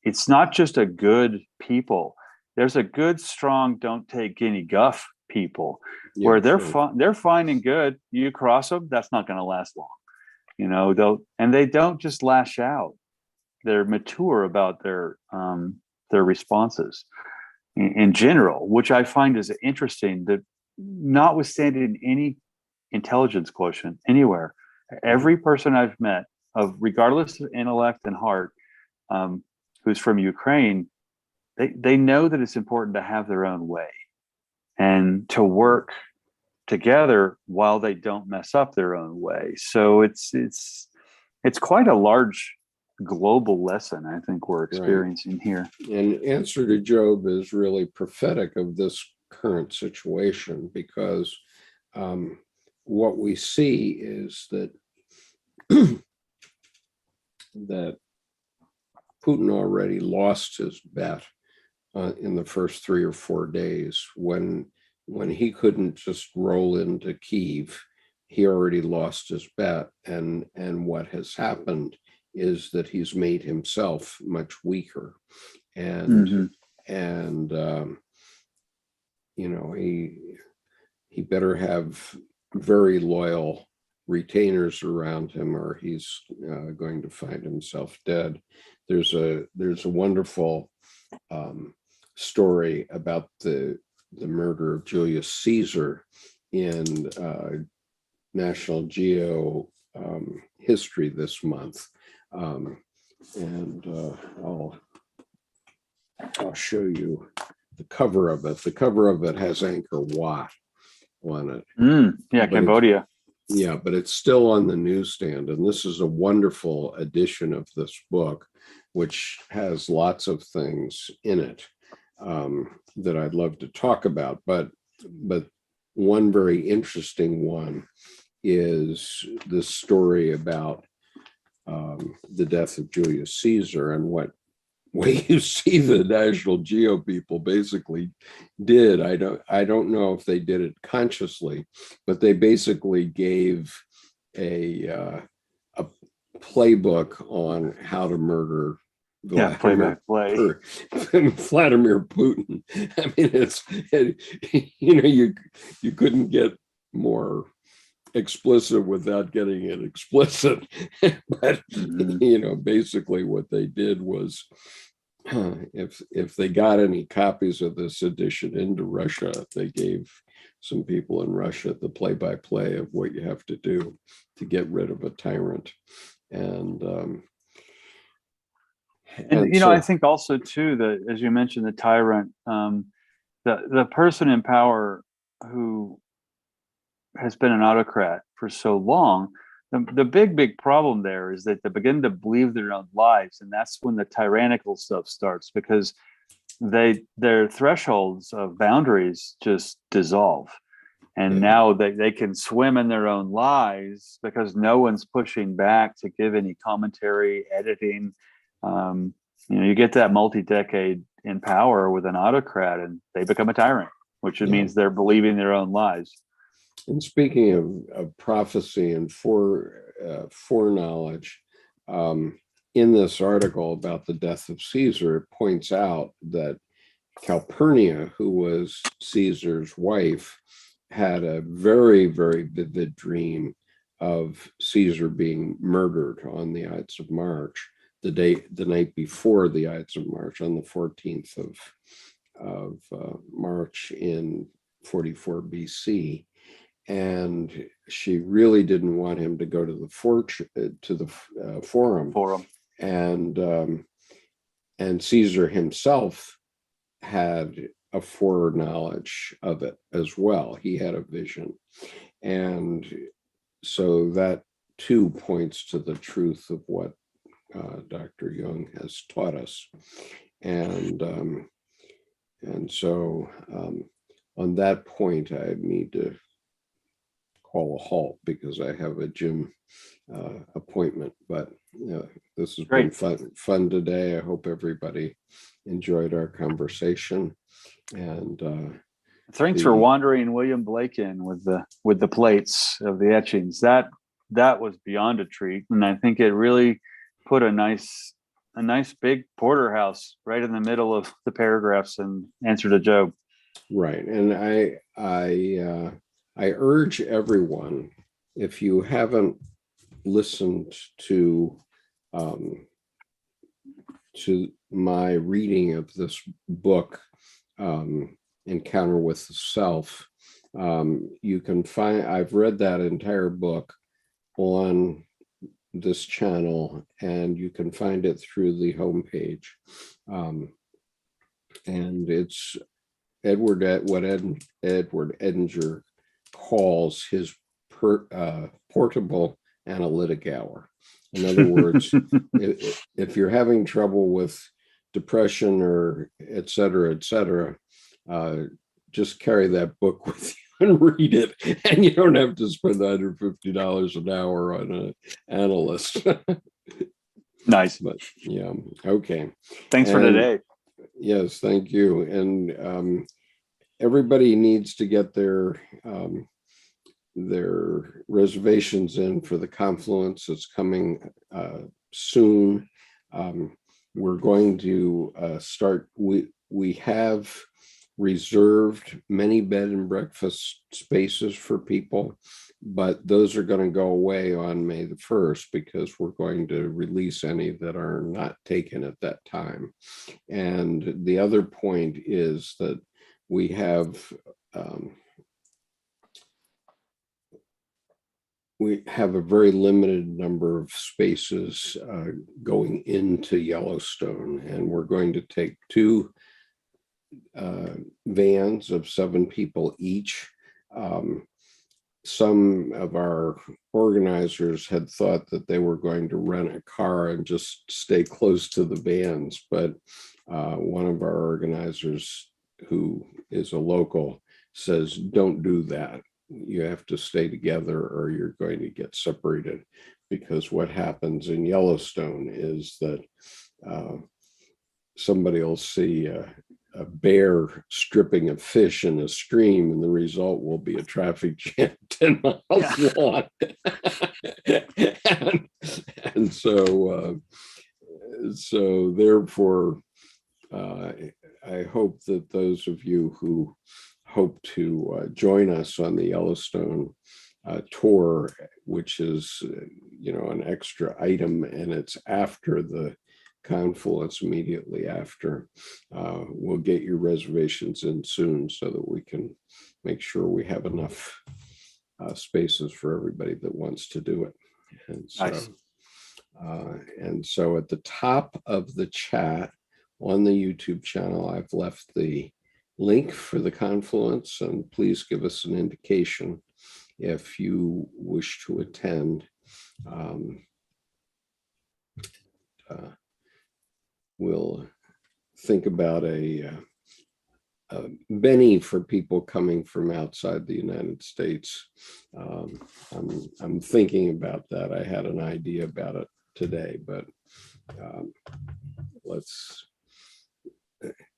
It's not just a good people. There's a good, strong, don't take any guff people, where they're fine and good. You cross them, that's not going to last long. They don't just lash out. They're mature about their responses in general, which I find is interesting. That notwithstanding any intelligence quotient anywhere, every person I've met, regardless of intellect and heart, who's from Ukraine, they know that it's important to have their own way and to work together while they don't mess up their own way. So it's quite a large global lesson I think we're
Right.
experiencing here.
And Answer to Job is really prophetic of this current situation, because what we see is that that Putin already lost his bet in the first 3 or 4 days. When he couldn't just roll into Kyiv, he already lost his bet. And what has happened is that he's made himself much weaker. And you know, he better have very loyal retainers around him, or he's going to find himself dead. There's a wonderful story about the murder of Julius Caesar in National Geo History this month, and I'll show you the cover of it. The cover of it has Angkor Wat on it.
Yeah,
But
Cambodia.
Yeah, but it's still on the newsstand. And this is a wonderful edition of this book, which has lots of things in it that I'd love to talk about. But one very interesting one is this story about the death of Julius Caesar, and what you see the National Geo people basically did. I don't know if they did it consciously, but they basically gave a playbook on how to murder Vladimir Putin. I mean, you couldn't get more explicit without getting it explicit. But basically what they did was, if they got any copies of this edition into Russia, they gave some people in Russia the play-by-play of what you have to do to get rid of a tyrant. And
I think also too that, as you mentioned, the tyrant, the person in power who has been an autocrat for so long, the big problem there is that they begin to believe their own lies, and that's when the tyrannical stuff starts, because their thresholds of boundaries just dissolve, and now they can swim in their own lies because no one's pushing back to give any commentary, editing. You get that multi-decade in power with an autocrat, and they become a tyrant, which means they're believing their own lies.
And speaking of prophecy and foreknowledge, in this article about the death of Caesar, it points out that Calpurnia, who was Caesar's wife, had a very, very vivid dream of Caesar being murdered on the Ides of March, the night before the Ides of March, on the 14th of March in 44 BC. And she really didn't want him to go to the forum. And Caesar himself had a foreknowledge of it as well. He had a vision. And so that too points to the truth of what Dr. Jung has taught us. And so on that point, I need to call a halt because I have a gym appointment. But this has been fun today. I hope everybody enjoyed our conversation. And
thanks for wandering William Blake in with the plates of the etchings. That was beyond a treat, and I think it really put a nice big porterhouse right in the middle of the paragraphs in Answer to Job.
Right, and I urge everyone, if you haven't listened to my reading of this book, Encounter with the Self, you can find, I've read that entire book on this channel, and you can find it through the homepage. And it's what Edward Edinger calls his portable analytic hour. In other words, if you're having trouble with depression or et cetera, just carry that book with you and read it, and you don't have to spend $150 an hour on an analyst.
Nice.
But yeah, okay.
Thanks for today.
Yes, thank you. And everybody needs to get their reservations in for the confluence that's coming soon. We're going to start. We have reserved many bed and breakfast spaces for people, but those are going to go away on May the 1st because we're going to release any that are not taken at that time. And the other point is that we have a very limited number of spaces going into Yellowstone, and we're going to take 2 vans of 7 people each. Some of our organizers had thought that they were going to rent a car and just stay close to the vans, but one of our organizers, who is a local, says, don't do that. You have to stay together or you're going to get separated, because what happens in Yellowstone is that somebody will see a bear stripping a fish in a stream, and the result will be a traffic jam 10 miles long. and so therefore, I hope that those of you who hope to join us on the Yellowstone tour, which is an extra item, and it's after the confluence, immediately after, we'll get your reservations in soon so that we can make sure we have enough spaces for everybody that wants to do it. And so,
Nice.
And so at the top of the chat on the YouTube channel, I've left the link for the confluence, and please give us an indication if you wish to attend. We'll think about a Benny for people coming from outside the United States. I'm thinking about that. I had an idea about it today, but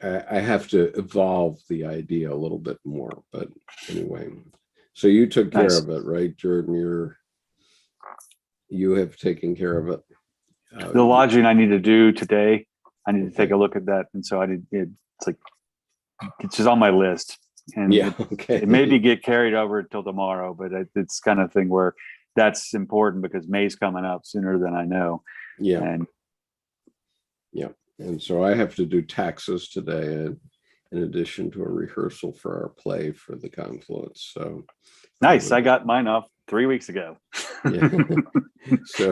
I have to evolve the idea a little bit more. But anyway, so you took care
Nice.
of it, right, Jordan? You have taken care of it.
The lodging I need to do today, I need to take a look at that. And so it's just on my list. And it maybe get carried over till tomorrow, but it's kind of thing where that's important because May's coming up sooner than I know.
And so I have to do taxes today, in addition to a rehearsal for our play for the confluence. So
nice. I got mine off 3 weeks ago.
So